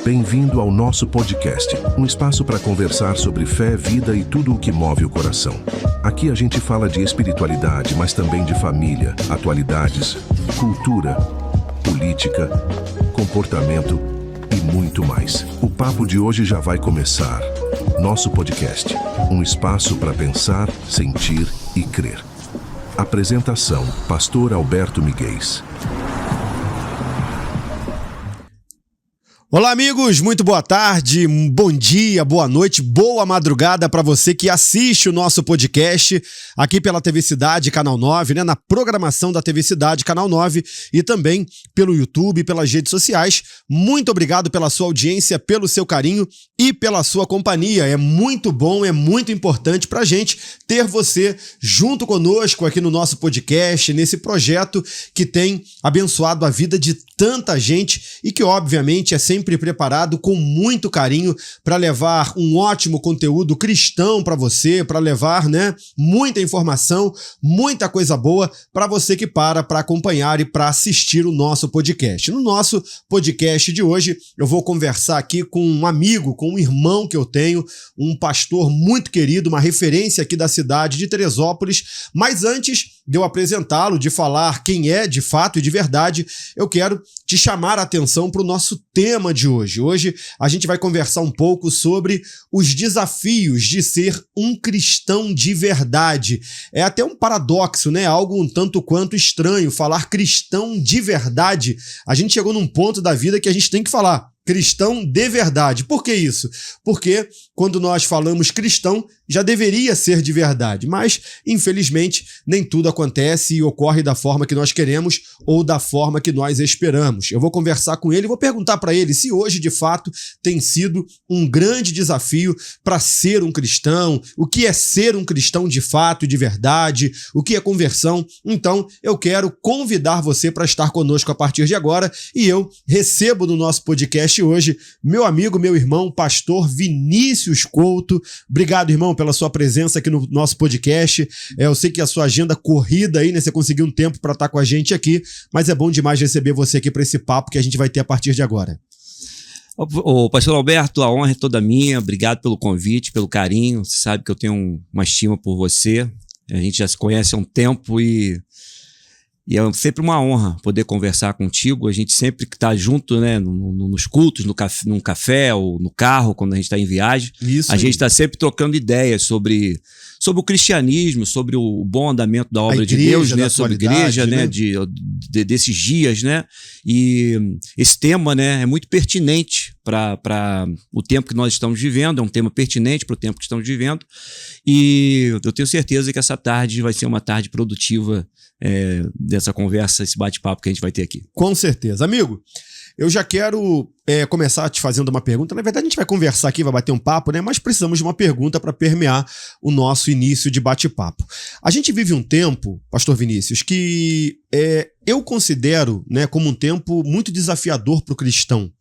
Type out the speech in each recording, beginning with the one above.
Bem-vindo ao nosso podcast, um espaço para conversar sobre fé, vida e tudo o que move o coração. Aqui a gente fala de espiritualidade, mas também de família, atualidades, cultura, política, comportamento e muito mais. O papo de hoje já vai começar. Nosso podcast, um espaço para pensar, sentir e crer. Apresentação: Pastor Alberto Miguel. Olá, amigos, muito boa tarde, bom dia, boa noite, boa madrugada para você que assiste o nosso podcast aqui pela TV Cidade, Canal 9, né, na programação da TV Cidade, Canal 9, e também pelo YouTube, pelas redes sociais. Muito obrigado pela sua audiência, pelo seu carinho e pela sua companhia. É muito bom, é muito importante para a gente ter você junto conosco aqui no nosso podcast, nesse projeto que tem abençoado a vida de tanta gente e que, obviamente, é sempre preparado com muito carinho para levar um ótimo conteúdo cristão para você, para levar, né, muita informação, muita coisa boa para você que para acompanhar e para assistir o nosso podcast. No nosso podcast de hoje, eu vou conversar aqui com um amigo, com um irmão que eu tenho, um pastor muito querido, uma referência aqui da cidade de Teresópolis, mas antes de eu apresentá-lo, de falar quem é de fato e de verdade, eu quero te chamar a atenção para o nosso tema de hoje. Hoje a gente vai conversar um pouco sobre os desafios de ser um cristão de verdade. É até um paradoxo, né? Algo um tanto quanto estranho falar cristão de verdade. A gente chegou num ponto da vida que a gente tem que falar cristão de verdade. Por que isso? Porque quando nós falamos cristão, já deveria ser de verdade, mas infelizmente nem tudo acontece e ocorre da forma que nós queremos ou da forma que nós esperamos. Eu vou conversar com ele e vou perguntar para ele se hoje de fato tem sido um grande desafio para ser um cristão, o que é ser um cristão de fato e de verdade, o que é conversão. Então eu quero convidar você para estar conosco a partir de agora e eu recebo no nosso podcast hoje meu amigo, meu irmão, pastor Vinícius Couto. Obrigado, irmão, pela sua presença aqui no nosso podcast. Eu sei que a sua agenda corrida aí, né? Você conseguiu um tempo para estar com a gente aqui, mas é bom demais receber você aqui para esse papo que a gente vai ter a partir de agora. Ô, pastor Alberto, a honra é toda minha. Obrigado pelo convite, pelo carinho. Você sabe que eu tenho uma estima por você. A gente já se conhece há um tempo e é sempre uma honra poder conversar contigo. A gente sempre está junto, né, nos cultos, num café ou no carro, quando a gente está em viagem. Isso a gente está sempre trocando ideias sobre o cristianismo, sobre o bom andamento da obra de Deus, né, sobre a igreja, né, desses dias, né? E esse tema, né, é muito pertinente para o tempo que nós estamos vivendo, é um tema pertinente para o tempo que estamos vivendo. E eu tenho certeza que essa tarde vai ser uma tarde produtiva dessa conversa, esse bate-papo que a gente vai ter aqui. Com certeza. Amigo, eu já quero começar te fazendo uma pergunta. Na verdade, a gente vai conversar aqui, vai bater um papo, né? Mas precisamos de uma pergunta para permear o nosso início de bate-papo. A gente vive um tempo, pastor Vinícius, que eu considero, né, como um tempo muito desafiador para o cristão.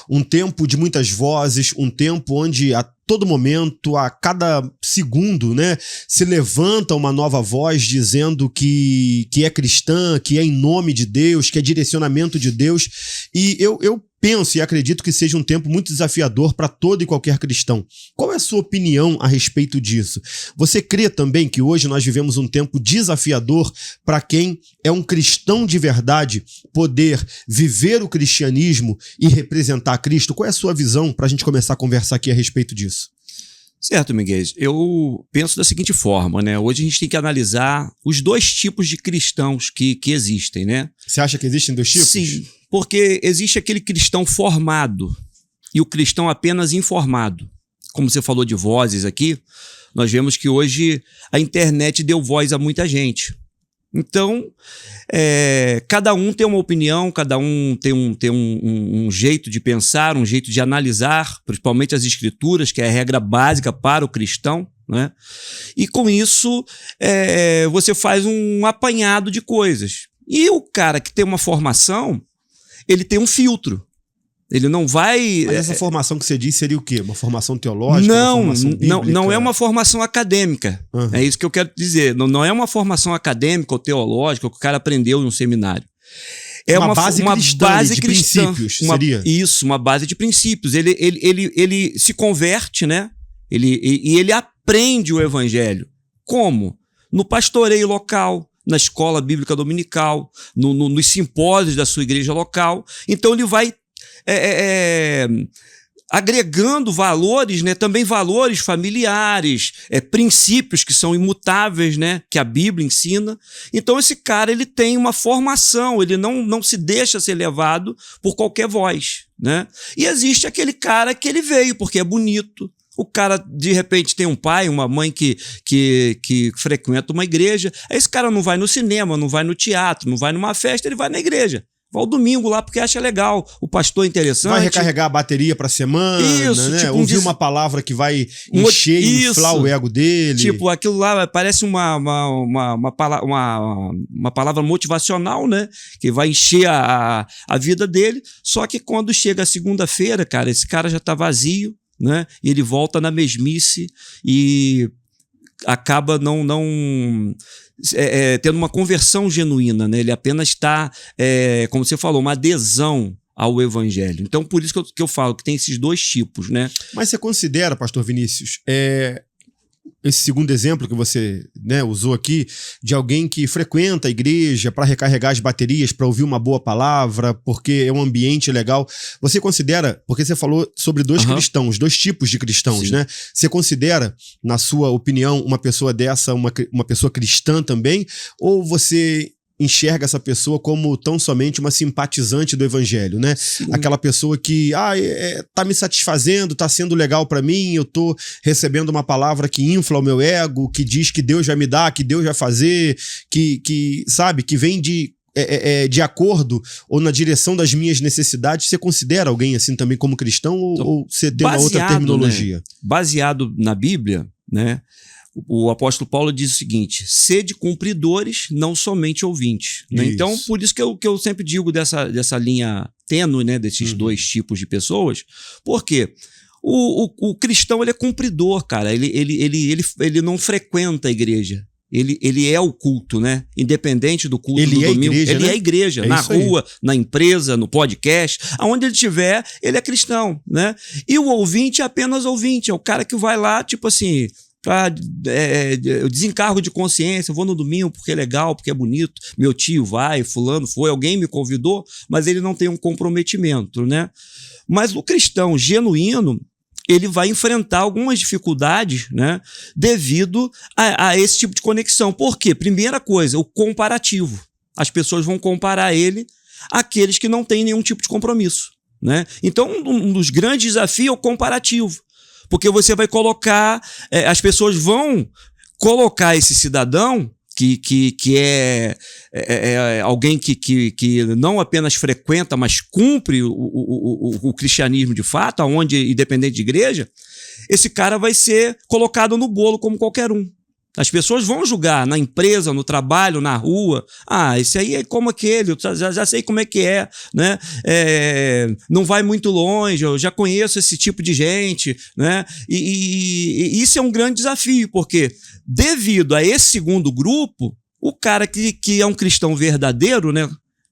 Um tempo de muitas vozes, um tempo onde a todo momento, a cada segundo, né, se levanta uma nova voz dizendo que é cristã, que é em nome de Deus, que é direcionamento de Deus. E eu penso e acredito que seja um tempo muito desafiador para todo e qualquer cristão. Qual é a sua opinião a respeito disso? Você crê também que hoje nós vivemos um tempo desafiador para quem é um cristão de verdade poder viver o cristianismo e representar Cristo? Qual é a sua visão para a gente começar a conversar aqui a respeito disso? Certo, Miguel. Eu penso da seguinte forma, né? Hoje a gente tem que analisar os dois tipos de cristãos que existem, né? Você acha que existem dois tipos? Sim, porque existe aquele cristão formado e o cristão apenas informado. Como você falou de vozes aqui, nós vemos que hoje a internet deu voz a muita gente. Então, cada um tem uma opinião, cada um tem um jeito de pensar, um jeito de analisar, principalmente as escrituras, que é a regra básica para o cristão, né? E com isso, você faz um apanhado de coisas. E o cara que tem uma formação, ele tem um filtro. Ele não vai... Mas essa formação que você disse seria o quê? Uma formação teológica? Não é uma formação acadêmica. Uhum. É isso que eu quero dizer. Não é uma formação acadêmica ou teológica que o cara aprendeu em um seminário. É uma base cristã, de princípios, seria? Isso, uma base de princípios. Ele se converte, né? Ele aprende o evangelho. Como? No pastoreio local, na escola bíblica dominical, nos simpósios da sua igreja local. Então ele vai agregando valores, né? Também valores familiares, princípios que são imutáveis, né? Que a Bíblia ensina. Então esse cara ele tem uma formação, ele não se deixa ser levado por qualquer voz, né? E existe aquele cara que ele veio porque é bonito. O cara, de repente, tem um pai, uma mãe que frequenta uma igreja. Aí esse cara não vai no cinema, não vai no teatro, não vai numa festa, ele vai na igreja. Vai ao domingo lá porque acha legal. O pastor é interessante. Vai recarregar a bateria pra semana, isso, né? Tipo, ouvir uma palavra que vai encher e inflar o ego dele. Tipo, aquilo lá parece uma palavra motivacional, né? Que vai encher a vida dele. Só que quando chega a segunda-feira, cara, esse cara já tá vazio, né? E ele volta na mesmice e acaba tendo uma conversão genuína, né? Ele apenas está, como você falou, uma adesão ao evangelho. Então, por isso que eu falo que tem esses dois tipos, né? Mas você considera, pastor Vinícius, esse segundo exemplo que você, né, usou aqui, de alguém que frequenta a igreja para recarregar as baterias, para ouvir uma boa palavra, porque é um ambiente legal. Você considera, porque você falou sobre dois cristãos, dois tipos de cristãos, né? Você considera, na sua opinião, uma pessoa dessa uma pessoa cristã também? Ou você enxerga essa pessoa como tão somente uma simpatizante do evangelho, né? Sim. Aquela pessoa que tá me satisfazendo, tá sendo legal pra mim, eu tô recebendo uma palavra que infla o meu ego, que diz que Deus vai me dar, que Deus vai fazer, que sabe, que vem de acordo ou na direção das minhas necessidades. Você considera alguém assim também como cristão ou você tem uma outra terminologia? Né? Baseado na Bíblia, né? O apóstolo Paulo diz o seguinte: sede cumpridores, não somente ouvintes. Né? Então, por isso que eu sempre digo dessa linha tênue, né, desses dois tipos de pessoas, porque o cristão ele é cumpridor, cara. Ele não frequenta a igreja. Ele é o culto, né? Independente do culto do domingo. Ele é a igreja, na rua, na empresa, no podcast, aonde ele estiver, ele é cristão, né? E o ouvinte é apenas ouvinte, é o cara que vai lá, tipo assim, eu desencargo de consciência, eu vou no domingo porque é legal, porque é bonito, meu tio vai, fulano foi, alguém me convidou, mas ele não tem um comprometimento, né? Mas o cristão genuíno, ele vai enfrentar algumas dificuldades, né, devido a esse tipo de conexão. Por quê? Primeira coisa, o comparativo. As pessoas vão comparar ele àqueles que não têm nenhum tipo de compromisso, né? Então, um dos grandes desafios é o comparativo. Porque você vai colocar, as pessoas vão colocar esse cidadão que é alguém que não apenas frequenta, mas cumpre o cristianismo de fato, aonde, independente de igreja, esse cara vai ser colocado no bolo como qualquer um. As pessoas vão julgar na empresa, no trabalho, na rua. Esse aí é como aquele, eu já sei como é que é, né? Não vai muito longe, eu já conheço esse tipo de gente, né? E isso é um grande desafio, porque devido a esse segundo grupo, o cara que é um cristão verdadeiro, né?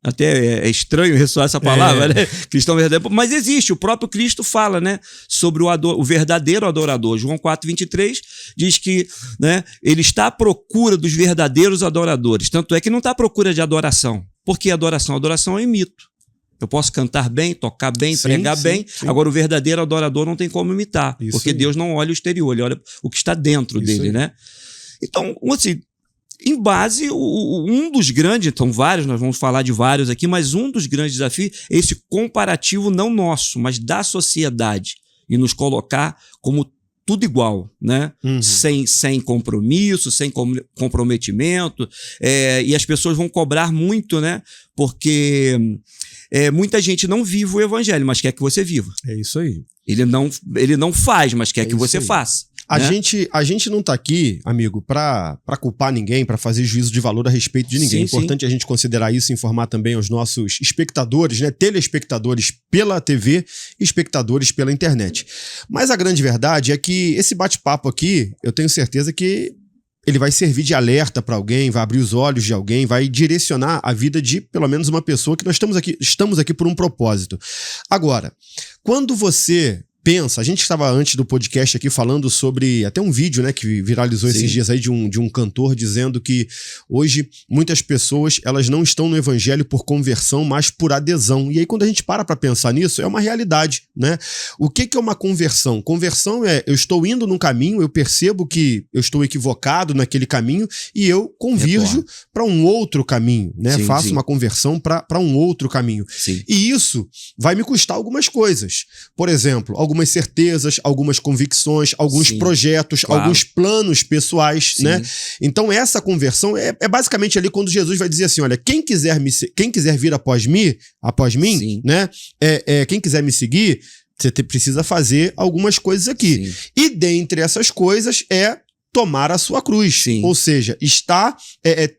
Até é estranho ressoar essa palavra, né? Cristão verdadeiro. Mas existe, o próprio Cristo fala, né, sobre o verdadeiro adorador. João 4,23 diz que, né, ele está à procura dos verdadeiros adoradores. Tanto é que não está à procura de adoração. Por que adoração? Adoração é um mito. Eu posso cantar bem, tocar bem, pregar bem. Sim. Agora, o verdadeiro adorador não tem como imitar. Isso porque aí. Deus não olha o exterior, ele olha o que está dentro dele, né? Então, assim, em base, um dos grandes, então vários, nós vamos falar de vários aqui, mas um dos grandes desafios é esse comparativo não nosso, mas da sociedade, e nos colocar como tudo igual, né? Sem compromisso, sem comprometimento, e as pessoas vão cobrar muito, né? Porque muita gente não vive o evangelho, mas quer que você viva. É isso aí. Ele não faz, mas quer que você faça. A gente não tá aqui, amigo, pra culpar ninguém, pra fazer juízo de valor a respeito de ninguém. É importante a gente considerar isso e informar também aos nossos espectadores, né? Telespectadores pela TV e espectadores pela internet. Mas a grande verdade é que esse bate-papo aqui, eu tenho certeza que ele vai servir de alerta para alguém, vai abrir os olhos de alguém, vai direcionar a vida de pelo menos uma pessoa que nós estamos aqui por um propósito. Agora, quando você pensa, a gente estava antes do podcast aqui falando sobre até um vídeo, né, que viralizou esses dias aí de um cantor dizendo que hoje muitas pessoas elas não estão no evangelho por conversão, mas por adesão. E aí quando a gente para pensar nisso, é uma realidade, né? O que é uma conversão? Conversão é eu estou indo num caminho, eu percebo que eu estou equivocado naquele caminho e eu convirjo para um outro caminho, né? Faço uma conversão para um outro caminho. Sim. E isso vai me custar algumas coisas. Por exemplo, algumas certezas, algumas convicções, alguns projetos, alguns planos pessoais, né? Então essa conversão é basicamente ali quando Jesus vai dizer assim, olha, quem quiser vir após mim, né? Quem quiser me seguir, você precisa fazer algumas coisas aqui. E dentre essas coisas é tomar a sua cruz. Ou seja,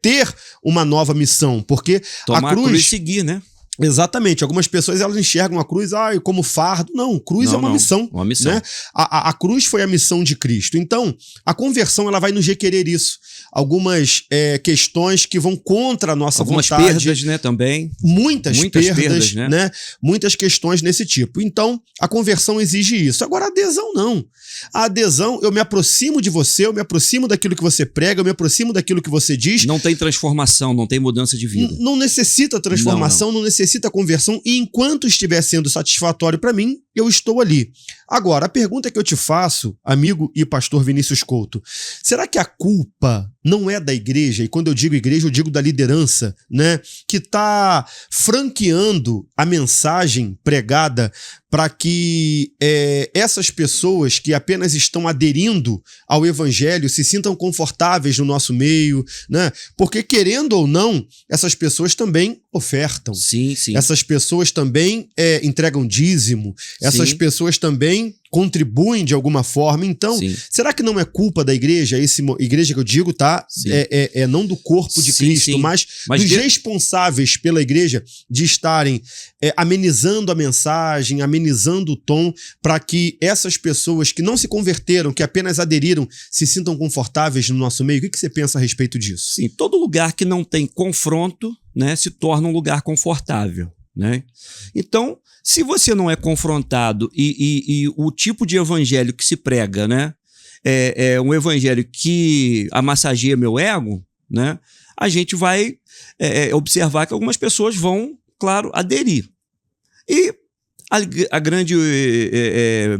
ter uma nova missão, porque tomar a cruz e seguir, né? Exatamente. Algumas pessoas elas enxergam a cruz como fardo. Não, cruz é uma missão. Uma missão. Né? A cruz foi a missão de Cristo. Então, a conversão ela vai nos requerer isso. Algumas questões que vão contra a nossa vontade. Algumas perdas, né, também. Muitas perdas, né? Muitas questões nesse tipo. Então, a conversão exige isso. Agora, a adesão não. A adesão, eu me aproximo de você, eu me aproximo daquilo que você prega, eu me aproximo daquilo que você diz. Não tem transformação, não tem mudança de vida. Não necessita transformação, não necessita conversão, e enquanto estiver sendo satisfatório para mim, eu estou ali. Agora, a pergunta que eu te faço, amigo e pastor Vinícius Couto, será que a culpa não é da igreja? E quando eu digo igreja, eu digo da liderança, né? Que está franqueando a mensagem pregada para que essas pessoas que apenas estão aderindo ao evangelho se sintam confortáveis no nosso meio, né? Porque, querendo ou não, essas pessoas também ofertam. Sim. Essas pessoas também entregam dízimo. Essas pessoas também contribuem de alguma forma. Então, será que não é culpa da igreja? Igreja que eu digo, tá? Não do corpo de Cristo, mas dos responsáveis pela igreja de estarem amenizando a mensagem, amenizando o tom, para que essas pessoas que não se converteram, que apenas aderiram, se sintam confortáveis no nosso meio? O que você pensa a respeito disso? Sim, todo lugar que não tem confronto, né, se torna um lugar confortável, né? Então, se você não é confrontado e o tipo de evangelho que se prega, né, é um evangelho que amassageia meu ego, né, a gente vai observar que algumas pessoas vão, claro, aderir. E a grande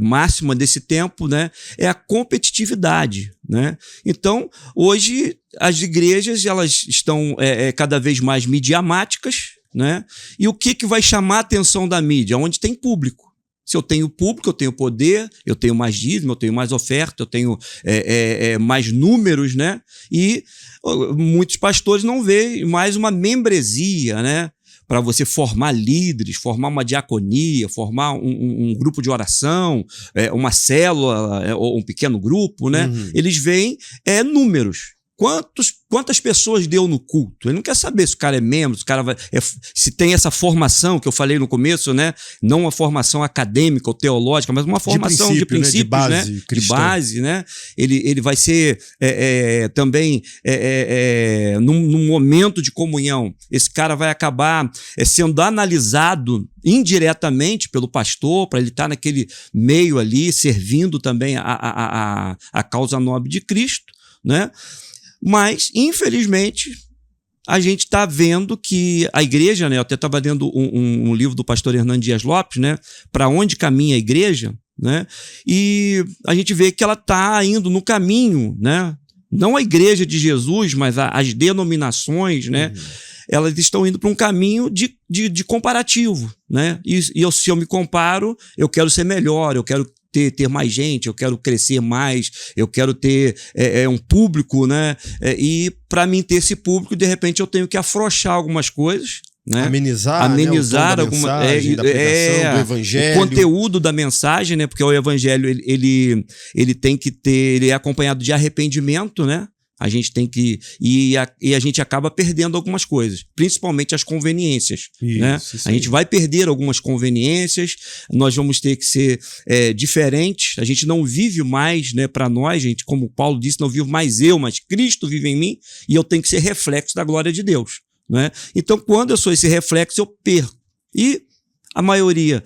máxima desse tempo, né, é a competitividade, né? Então, hoje, as igrejas elas estão cada vez mais midiamáticas, né? E o que vai chamar a atenção da mídia? Onde tem público. Se eu tenho público, eu tenho poder, eu tenho mais dízimo, eu tenho mais oferta, eu tenho mais números, né? E muitos pastores não veem mais uma membresia, né? Para você formar líderes, formar uma diaconia, formar um grupo de oração, uma célula ou um pequeno grupo, né? Eles veem números. Quantas pessoas deu no culto? Ele não quer saber se o cara é membro, se o cara se tem essa formação que eu falei no começo, né? Não uma formação acadêmica ou teológica, mas uma formação de princípios, né? De base, né? Ele vai ser também num momento de comunhão. Esse cara vai acabar sendo analisado indiretamente pelo pastor, para ele estar naquele meio ali, servindo também a causa nobre de Cristo, né? Mas, infelizmente, a gente está vendo que a igreja, né? Eu até estava lendo um livro do pastor Hernando Dias Lopes, né? Para onde caminha a igreja, né? E a gente vê que ela está indo no caminho, né? Não a igreja de Jesus, mas as denominações, né? Elas estão indo para um caminho de comparativo, né? E se eu me comparo, eu quero ser melhor, eu quero ter mais gente, eu quero crescer mais, eu quero ter um público, né? E para mim ter esse público, de repente eu tenho que afrouxar algumas coisas, né? Amenizar né, alguma da pregação, do evangelho. O conteúdo da mensagem, né? Porque o evangelho ele tem que ter, ele é acompanhado de arrependimento, né? A gente tem que... E a gente acaba perdendo algumas coisas, principalmente as conveniências. Né? A gente vai perder algumas conveniências, nós vamos ter que ser diferentes, a gente não vive mais, né, para nós, gente, como Paulo disse, não vivo mais eu, mas Cristo vive em mim, e eu tenho que ser reflexo da glória de Deus. Né? Então, quando eu sou esse reflexo, eu perco. E a maioria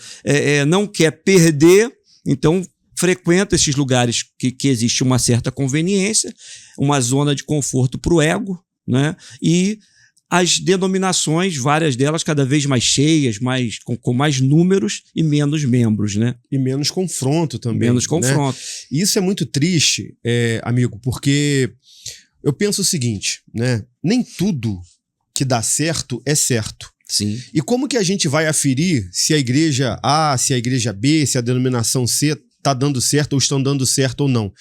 não quer perder, então frequenta esses lugares que existe uma certa conveniência, uma zona de conforto para o ego, né? E as denominações, várias delas cada vez mais cheias, com mais números e menos membros, né? E menos confronto também. Menos confronto. Né? E isso é muito triste, amigo, porque eu penso o seguinte, né? Nem tudo que dá certo é certo. Sim. E como que a gente vai aferir se a igreja A, se a igreja B, se a denominação C está dando certo ou estão dando certo ou não?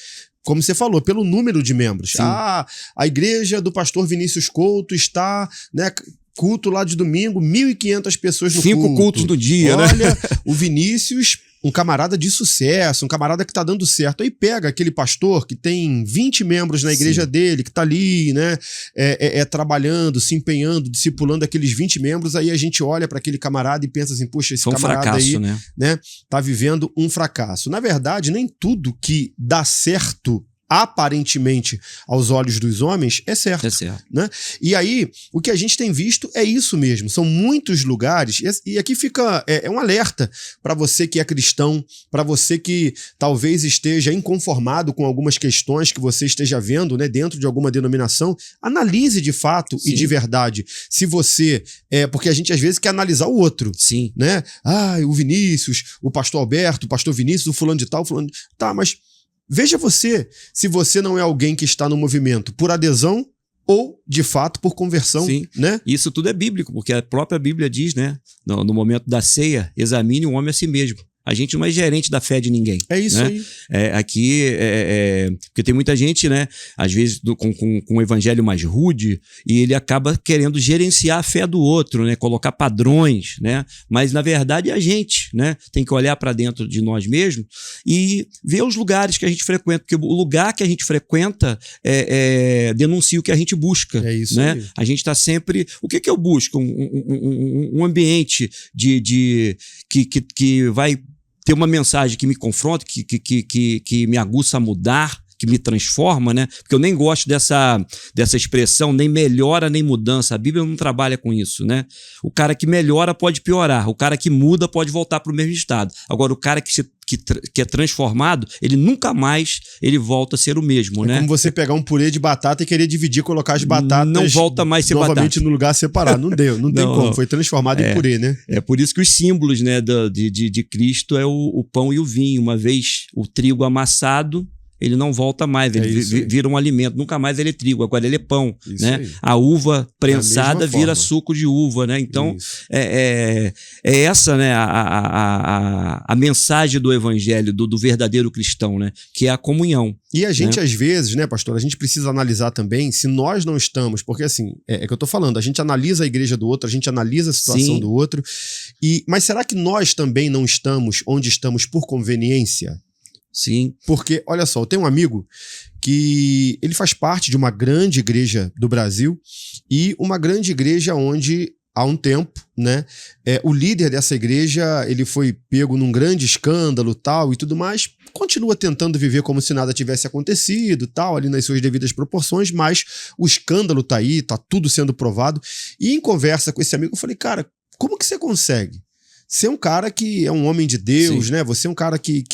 Como você falou, pelo número de membros. Sim. A igreja do pastor Vinícius Couto está, né, culto lá de domingo, 1.500 pessoas no 5 culto. cultos do dia, Olha, né? o Vinícius, um camarada de sucesso, um camarada que tá dando certo. Aí pega aquele pastor que tem 20 membros na igreja dele, que tá ali, né, trabalhando, se empenhando, discipulando aqueles 20 membros, aí a gente olha para aquele camarada e pensa assim, poxa, esse camarada fracasso, aí, né, tá vivendo um fracasso. Na verdade, nem tudo que dá certo aparentemente aos olhos dos homens é certo. É certo. Né? E aí, o que a gente tem visto é isso mesmo. São muitos lugares, e aqui fica um alerta para você que é cristão, para você que talvez esteja inconformado com algumas questões que você esteja vendo, né, dentro de alguma denominação. Analise de fato e de verdade. Se você... porque a gente às vezes quer analisar o outro. Sim. Né? O Vinícius, o pastor Alberto, o pastor Vinícius, o fulano de tal, fulano... Tá, mas... Veja você, se você não é alguém que está no movimento por adesão ou, de fato, por conversão. Sim. Né? Isso tudo é bíblico, porque a própria Bíblia diz, né, no momento da ceia, examine o homem a si mesmo. A gente não é gerente da fé de ninguém. É isso, né? aí. Aqui, porque tem muita gente, né, às vezes com um evangelho mais rude, e ele acaba querendo gerenciar a fé do outro, né, colocar padrões, né? Mas, na verdade, é a gente, né, tem que olhar para dentro de nós mesmos e ver os lugares que a gente frequenta, porque o lugar que a gente frequenta denuncia o que a gente busca. É isso, né? aí. A gente está sempre... O que eu busco? Um ambiente que vai ter uma mensagem que me confronta, que me aguça a mudar, que me transforma, né? Porque eu nem gosto dessa expressão, nem melhora, nem mudança. A Bíblia não trabalha com isso, né? O cara que melhora pode piorar, o cara que muda pode voltar para o mesmo estado. Agora, o cara que é transformado, ele nunca mais volta a ser o mesmo, né? É como você pegar um purê de batata e querer dividir, colocar as batatas não volta mais a ser novamente batata. no lugar separado. Não deu, não tem como. Foi transformado em purê, né? É por isso que os símbolos, né, de Cristo é o pão e o vinho. Uma vez o trigo amassado, ele não volta mais, ele vira um alimento. Nunca mais ele é trigo, agora ele é pão. Né? A uva prensada vira suco de uva. Né? Então, é essa, né, a mensagem do evangelho, do verdadeiro cristão, né? Que é a comunhão. E a gente, às vezes, né, pastor, a gente precisa analisar também se nós não estamos, porque assim, é que eu tô falando, a gente analisa a igreja do outro, a gente analisa a situação do outro, mas será que nós também não estamos onde estamos por conveniência? Sim. Porque, olha só, eu tenho um amigo que ele faz parte de uma grande igreja do Brasil e uma grande igreja onde, há um tempo, né, o líder dessa igreja, ele foi pego num grande escândalo, tal, e tudo mais, continua tentando viver como se nada tivesse acontecido, tal, ali nas suas devidas proporções, mas o escândalo tá aí, tá tudo sendo provado. E em conversa com esse amigo, eu falei, cara, como que você consegue? Você é um cara que é um homem de Deus, né? Você é um cara que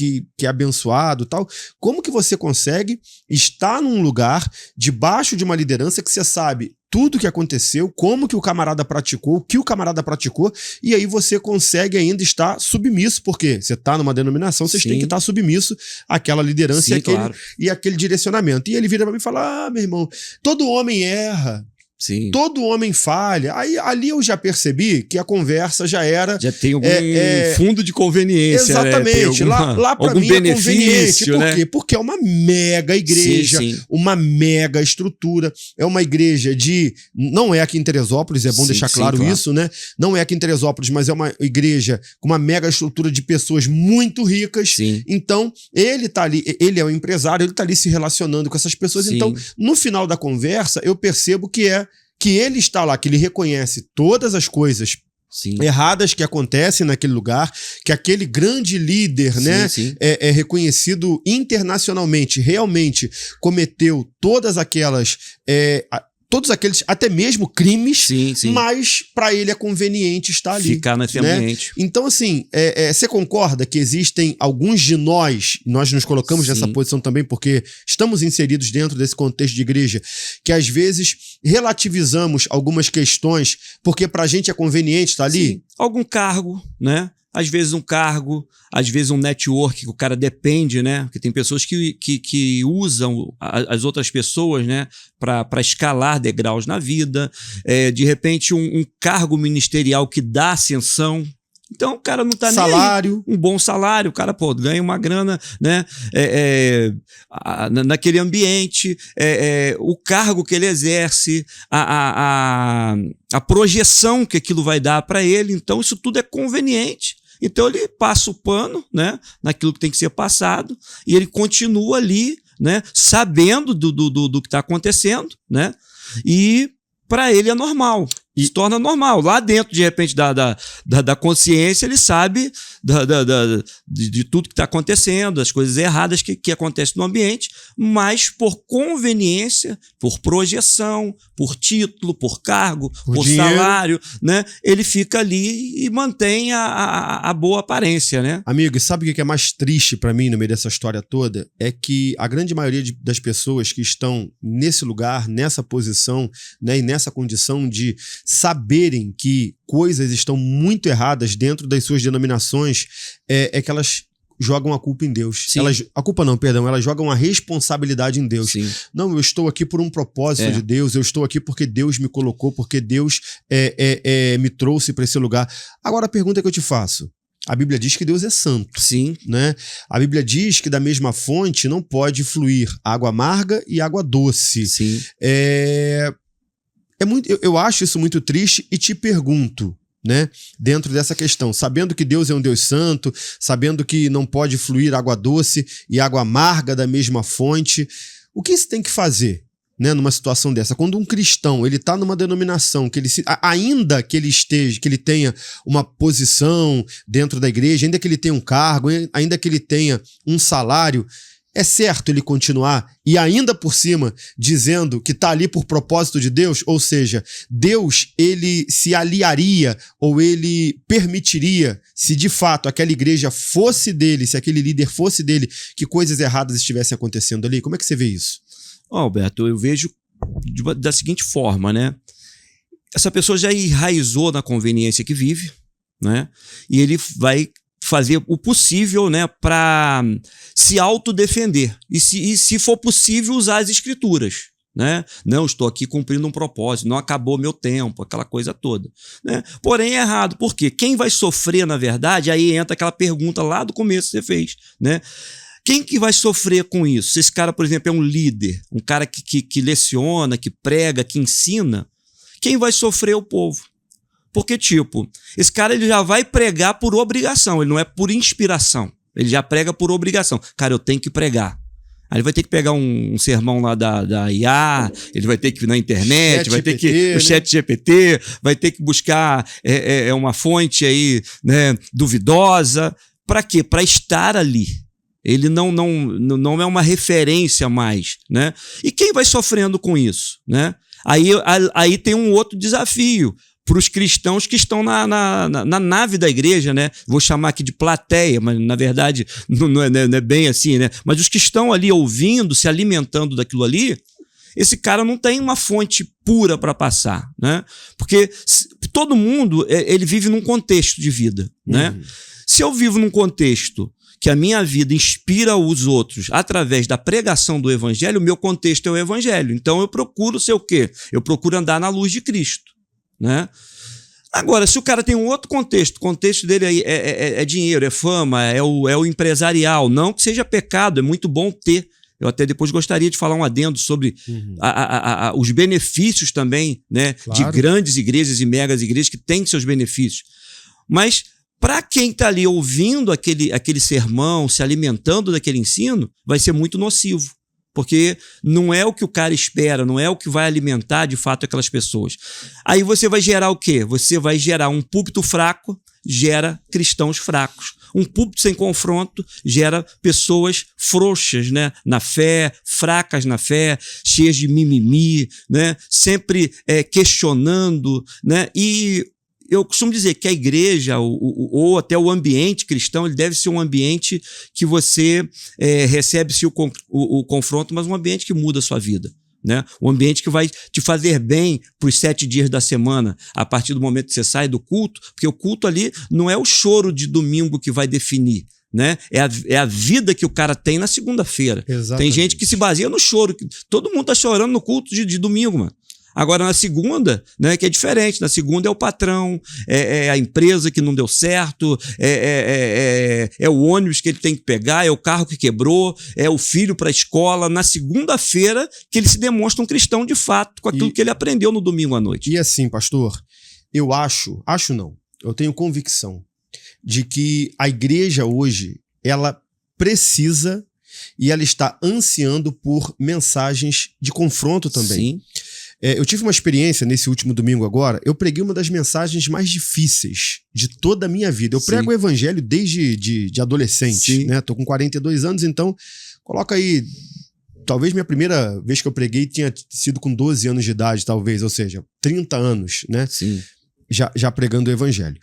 é abençoado e tal. Como que você consegue estar num lugar debaixo de uma liderança que você sabe tudo o que aconteceu, como que o camarada praticou, o que o camarada praticou, e aí você consegue ainda estar submisso, porque você está numa denominação, você tem que estar submisso àquela liderança e aquele direcionamento. E ele vira para mim e fala, meu irmão, todo homem erra. Sim. Todo homem falha. Aí ali eu já percebi que a conversa já era... Já tem algum fundo de conveniência. Exatamente. Né? Lá para mim é conveniente. Por quê? Porque é uma mega igreja, uma mega estrutura. É uma igreja não é aqui em Teresópolis, é bom deixar claro isso, né? Não é aqui em Teresópolis, mas é uma igreja com uma mega estrutura de pessoas muito ricas. Sim. Então, ele tá ali, ele é um empresário, ele tá ali se relacionando com essas pessoas. Sim. Então, no final da conversa, eu percebo que ele está lá, que ele reconhece todas as coisas erradas que acontecem naquele lugar, que aquele grande líder, né, é reconhecido internacionalmente, realmente cometeu todos aqueles, até mesmo crimes, mas para ele é conveniente estar ali. Ficar nesse ambiente. Então, assim, você concorda que existem alguns de nós nos colocamos nessa posição também, porque estamos inseridos dentro desse contexto de igreja, que às vezes relativizamos algumas questões, porque pra gente é conveniente estar ali? Sim. Algum cargo, né? Às vezes um cargo, às vezes um network que o cara depende, né? Porque tem pessoas que usam as outras pessoas, né? Para escalar degraus na vida. De repente, um cargo ministerial que dá ascensão. Então o cara não tá salário. Nem aí. Um bom salário, o cara ganha uma grana, né? Naquele ambiente, o cargo que ele exerce, a projeção que aquilo vai dar para ele. Então isso tudo é conveniente. Então ele passa o pano, né, naquilo que tem que ser passado, e ele continua ali, né, sabendo do que está acontecendo, né, e para ele é normal. E se torna normal. Lá dentro, de repente, da consciência, ele sabe de tudo que está acontecendo, das coisas erradas que acontecem no ambiente, mas por conveniência, por projeção, por título, por cargo, por salário, né? Ele fica ali e mantém a boa aparência, né? Amigo, e sabe o que é mais triste para mim no meio dessa história toda? É que a grande maioria das pessoas que estão nesse lugar, nessa posição, né, e nessa condição de saberem que coisas estão muito erradas dentro das suas denominações, é que elas jogam a culpa em Deus. Elas jogam a responsabilidade em Deus. Sim. Não, eu estou aqui por um propósito de Deus, eu estou aqui porque Deus me colocou, porque Deus me trouxe para esse lugar. Agora a pergunta que eu te faço, a Bíblia diz que Deus é santo. Sim. Né? A Bíblia diz que da mesma fonte não pode fluir água amarga e água doce. Sim. Eu acho isso muito triste e te pergunto, né, dentro dessa questão, sabendo que Deus é um Deus santo, sabendo que não pode fluir água doce e água amarga da mesma fonte, o que se tem que fazer, né, numa situação dessa? Quando um cristão ele está numa denominação que ainda que ele tenha uma posição dentro da igreja, ainda que ele tenha um cargo, ainda que ele tenha um salário, é certo ele continuar e ainda por cima dizendo que está ali por propósito de Deus? Ou seja, Deus ele se aliaria ou ele permitiria, se de fato aquela igreja fosse dele, se aquele líder fosse dele, que coisas erradas estivessem acontecendo ali? Como é que você vê isso? Alberto, eu vejo da seguinte forma, né? Essa pessoa já enraizou na conveniência que vive, né? E ele vai fazer o possível, né, para se autodefender e se for possível usar as escrituras, né? Não, estou aqui cumprindo um propósito, não acabou meu tempo, aquela coisa toda, né? Porém é errado, porque quem vai sofrer na verdade, aí entra aquela pergunta lá do começo que você fez, né? Quem que vai sofrer com isso? Se esse cara, por exemplo, é um líder, um cara que leciona, que prega, que ensina, quem vai sofrer é o povo. Porque, tipo, esse cara ele já vai pregar por obrigação, ele não é por inspiração. Ele já prega por obrigação. Cara, eu tenho que pregar. Aí ele vai ter que pegar um sermão lá da IA, ele vai ter que ir na internet, vai ter que ir no chat GPT, vai ter que buscar uma fonte aí, né, duvidosa. Para quê? Para estar ali. Ele não é uma referência mais, né? E quem vai sofrendo com isso, né? Aí tem um outro desafio para os cristãos que estão na nave da igreja, né? Vou chamar aqui de plateia, mas na verdade não é bem assim, né? Mas os que estão ali ouvindo, se alimentando daquilo ali, esse cara não tem uma fonte pura para passar, né? Porque todo mundo ele vive num contexto de vida, né? Se eu vivo num contexto que a minha vida inspira os outros através da pregação do evangelho, o meu contexto é o evangelho. Então eu procuro ser o quê? Eu procuro andar na luz de Cristo, né? Agora, se o cara tem um outro contexto, o contexto dele é dinheiro, é fama, é o empresarial, não que seja pecado, é muito bom ter. Eu até depois gostaria de falar um adendo sobre os benefícios também, né, Claro. de grandes igrejas e megas igrejas que têm seus benefícios. Mas para quem está ali ouvindo aquele sermão, se alimentando daquele ensino, vai ser muito nocivo. Porque não é o que o cara espera, não é o que vai alimentar de fato aquelas pessoas. Aí você vai gerar o quê? Você vai gerar um púlpito fraco, gera cristãos fracos. Um púlpito sem confronto gera pessoas frouxas, né, na fé, fracas na fé, cheias de mimimi, né, sempre questionando, né, e eu costumo dizer que a igreja ou até o ambiente cristão, ele deve ser um ambiente que você recebe-se o confronto, mas um ambiente que muda a sua vida, né? Um ambiente que vai te fazer bem para os 7 dias da semana, a partir do momento que você sai do culto, porque o culto ali não é o choro de domingo que vai definir, né? É a vida que o cara tem na segunda-feira. Tem gente que se baseia no choro. Todo mundo tá chorando no culto de domingo, mano. Agora, na segunda, né, que é diferente. Na segunda é o patrão, é a empresa que não deu certo, é o ônibus que ele tem que pegar, é o carro que quebrou, é o filho para a escola. Na segunda-feira que ele se demonstra um cristão de fato, com aquilo que ele aprendeu no domingo à noite. E assim, pastor, eu acho não, eu tenho convicção de que a igreja hoje, ela precisa e ela está ansiando por mensagens de confronto também. Sim. Eu tive uma experiência nesse último domingo agora, eu preguei uma das mensagens mais difíceis de toda a minha vida. Eu prego o evangelho desde de adolescente, né? Tô com 42 anos, então coloca aí, talvez minha primeira vez que eu preguei tinha sido com 12 anos de idade, talvez, ou seja, 30 anos, né? Sim. Já pregando o evangelho.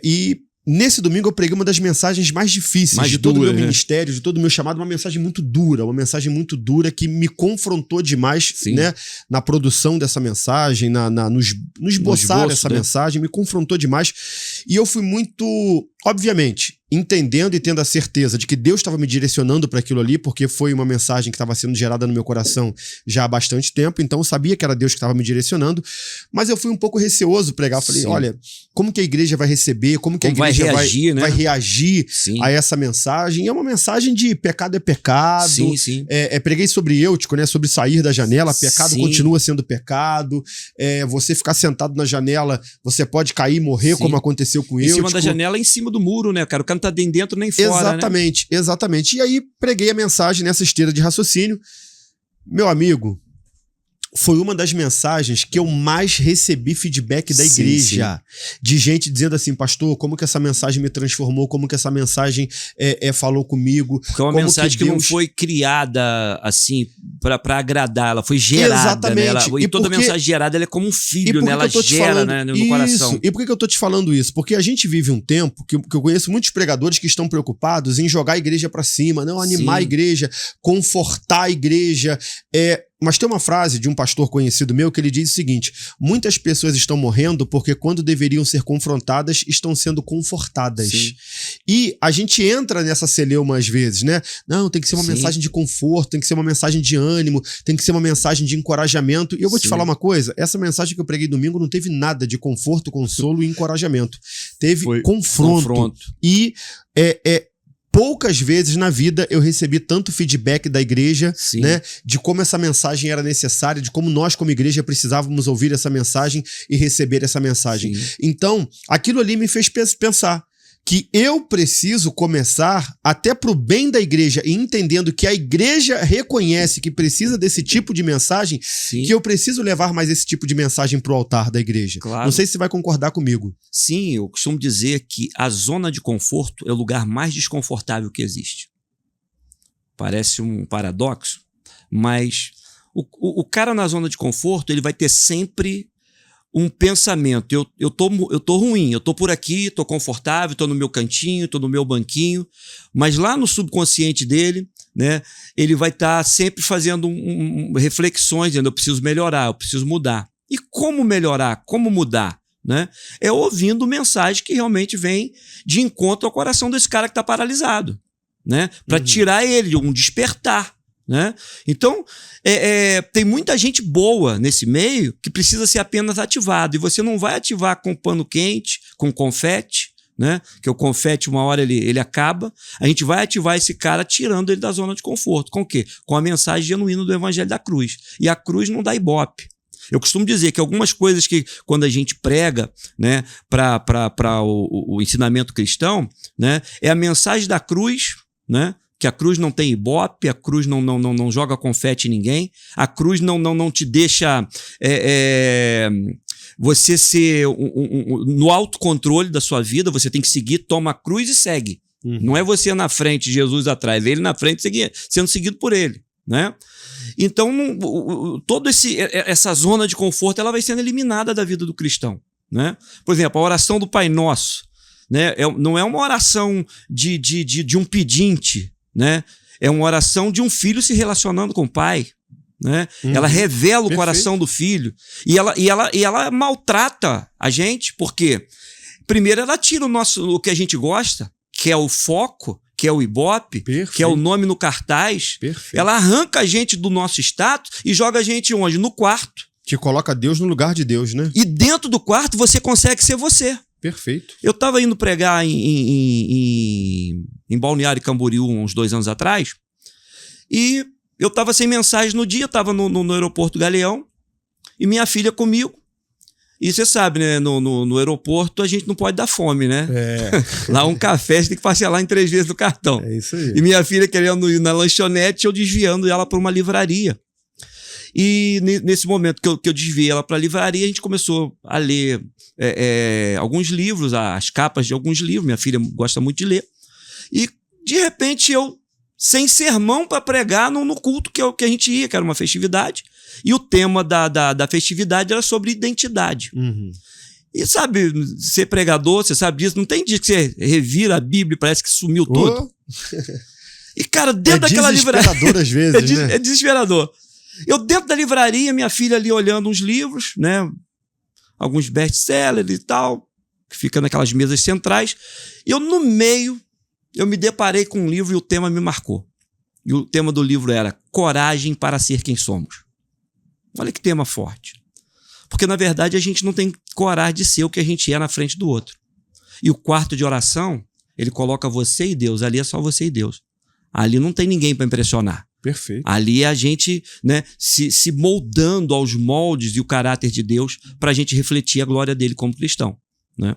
E nesse domingo eu preguei uma das mensagens mais difíceis de todo o meu ministério, de todo o meu chamado, uma mensagem muito dura que me confrontou demais, né, na produção dessa mensagem, no esboçar essa mensagem, me confrontou demais. E eu fui muito, obviamente, entendendo e tendo a certeza de que Deus estava me direcionando para aquilo ali, porque foi uma mensagem que estava sendo gerada no meu coração já há bastante tempo, então eu sabia que era Deus que estava me direcionando, mas eu fui um pouco receoso pregar. Eu falei, olha, como que a igreja vai receber, como que a igreja vai reagir a essa mensagem? E é uma mensagem de pecado é pecado. Preguei sobre Eutico, né, sobre sair da janela, pecado continua sendo pecado, você ficar sentado na janela, você pode cair e morrer, como aconteceu com Eutico. Em cima da janela, em cima do muro, né, cara? O cara não tá nem dentro nem fora, Exatamente. E aí preguei a mensagem nessa esteira de raciocínio. Meu amigo, foi uma das mensagens que eu mais recebi feedback da igreja. De gente dizendo assim, pastor, como que essa mensagem me transformou, como que essa mensagem falou comigo. Porque é uma mensagem que não foi criada assim para agradar, ela foi gerada, né? E toda mensagem gerada ela é como um filho, né? Ela gera, né, no coração. E por que eu tô te falando isso? Porque a gente vive um tempo que eu conheço muitos pregadores que estão preocupados em jogar a igreja para cima, não animar a igreja, confortar a igreja, mas tem uma frase de um pastor conhecido meu que ele diz o seguinte: muitas pessoas estão morrendo porque quando deveriam ser confrontadas, estão sendo confortadas. E a gente entra nessa celeuma às vezes, né? Não, tem que ser uma mensagem de conforto, tem que ser uma mensagem de ânimo, tem que ser uma mensagem de encorajamento. E eu vou te falar uma coisa, essa mensagem que eu preguei domingo não teve nada de conforto, consolo e encorajamento. Teve confronto. E poucas vezes na vida eu recebi tanto feedback da igreja, né, de como essa mensagem era necessária, de como nós como igreja precisávamos ouvir essa mensagem e receber essa mensagem. Então, aquilo ali me fez pensar que eu preciso começar, até pro bem da igreja, e entendendo que a igreja reconhece que precisa desse tipo de mensagem, que eu preciso levar mais esse tipo de mensagem pro altar da igreja. Não sei se você vai concordar comigo. Sim, eu costumo dizer que a zona de conforto é o lugar mais desconfortável que existe. Parece um paradoxo, mas o cara na zona de conforto, ele vai ter sempre um pensamento, eu tô ruim, eu tô por aqui, tô confortável, tô no meu cantinho, tô no meu banquinho, mas lá no subconsciente dele, né, ele vai estar sempre fazendo reflexões, dizendo, eu preciso melhorar, eu preciso mudar. E como melhorar? Como mudar? né? É ouvindo mensagem que realmente vem de encontro ao coração desse cara que está paralisado, né? Para tirar ele, um despertar, né? Então, tem muita gente boa nesse meio que precisa ser apenas ativado. E você não vai ativar com pano quente, com confete, né? Que o confete, uma hora ele acaba. A gente vai ativar esse cara tirando ele da zona de conforto. Com o quê? Com a mensagem genuína do Evangelho da Cruz. E a cruz não dá ibope. Eu costumo dizer que algumas coisas que, quando a gente prega, né, para o ensinamento cristão, né, é a mensagem da cruz, né, que a cruz não tem ibope, a cruz não joga confete em ninguém, a cruz não te deixa você ser no autocontrole da sua vida. Você tem que seguir, toma a cruz e segue. Não é você na frente, Jesus atrás, ele na frente sendo seguido por ele, né? Então, toda essa zona de conforto ela vai sendo eliminada da vida do cristão, né? Por exemplo, a oração do Pai Nosso, né? Não é uma oração de um pedinte, né? É uma oração de um filho se relacionando com o pai, né? Ela revela o coração do filho e ela maltrata a gente, porque primeiro ela tira o que a gente gosta, que é o foco, que é o ibope, que é o nome no cartaz. Ela arranca a gente do nosso status e joga a gente onde? No quarto. Que coloca Deus no lugar de Deus, né? E dentro do quarto você consegue ser você. Perfeito. Eu estava indo pregar em Balneário Camboriú uns 2 anos atrás e eu estava sem mensagem no dia, estava no aeroporto Galeão e minha filha comigo. E você sabe, né? No aeroporto a gente não pode dar fome, né? Lá um café você tem que parcelar em 3 vezes no cartão. É isso aí. E minha filha querendo ir na lanchonete, eu desviando ela para uma livraria. E nesse momento que eu desviei ela para a livraria, a gente começou a ler alguns livros, as capas de alguns livros. Minha filha gosta muito de ler. E, de repente, eu, sem sermão para pregar no culto que a gente ia, que era uma festividade. E o tema da festividade era sobre identidade. E sabe, ser pregador, você sabe disso, não tem dia que você revira a Bíblia e parece que sumiu tudo. E, cara, dentro daquela livraria... É desesperador às vezes, né? É desesperador. Eu dentro da livraria, minha filha ali olhando uns livros, né? Alguns best-sellers e tal, que fica naquelas mesas centrais. E eu, no meio, eu me deparei com um livro e o tema me marcou. E o tema do livro era Coragem para Ser Quem Somos. Olha que tema forte. Porque, na verdade, a gente não tem coragem de ser o que a gente é na frente do outro. E o quarto de oração, ele coloca você e Deus. Ali é só você e Deus. Ali não tem ninguém para impressionar. Perfeito. Ali é a gente, né, se moldando aos moldes e o caráter de Deus para a gente refletir a glória dele como cristão, né?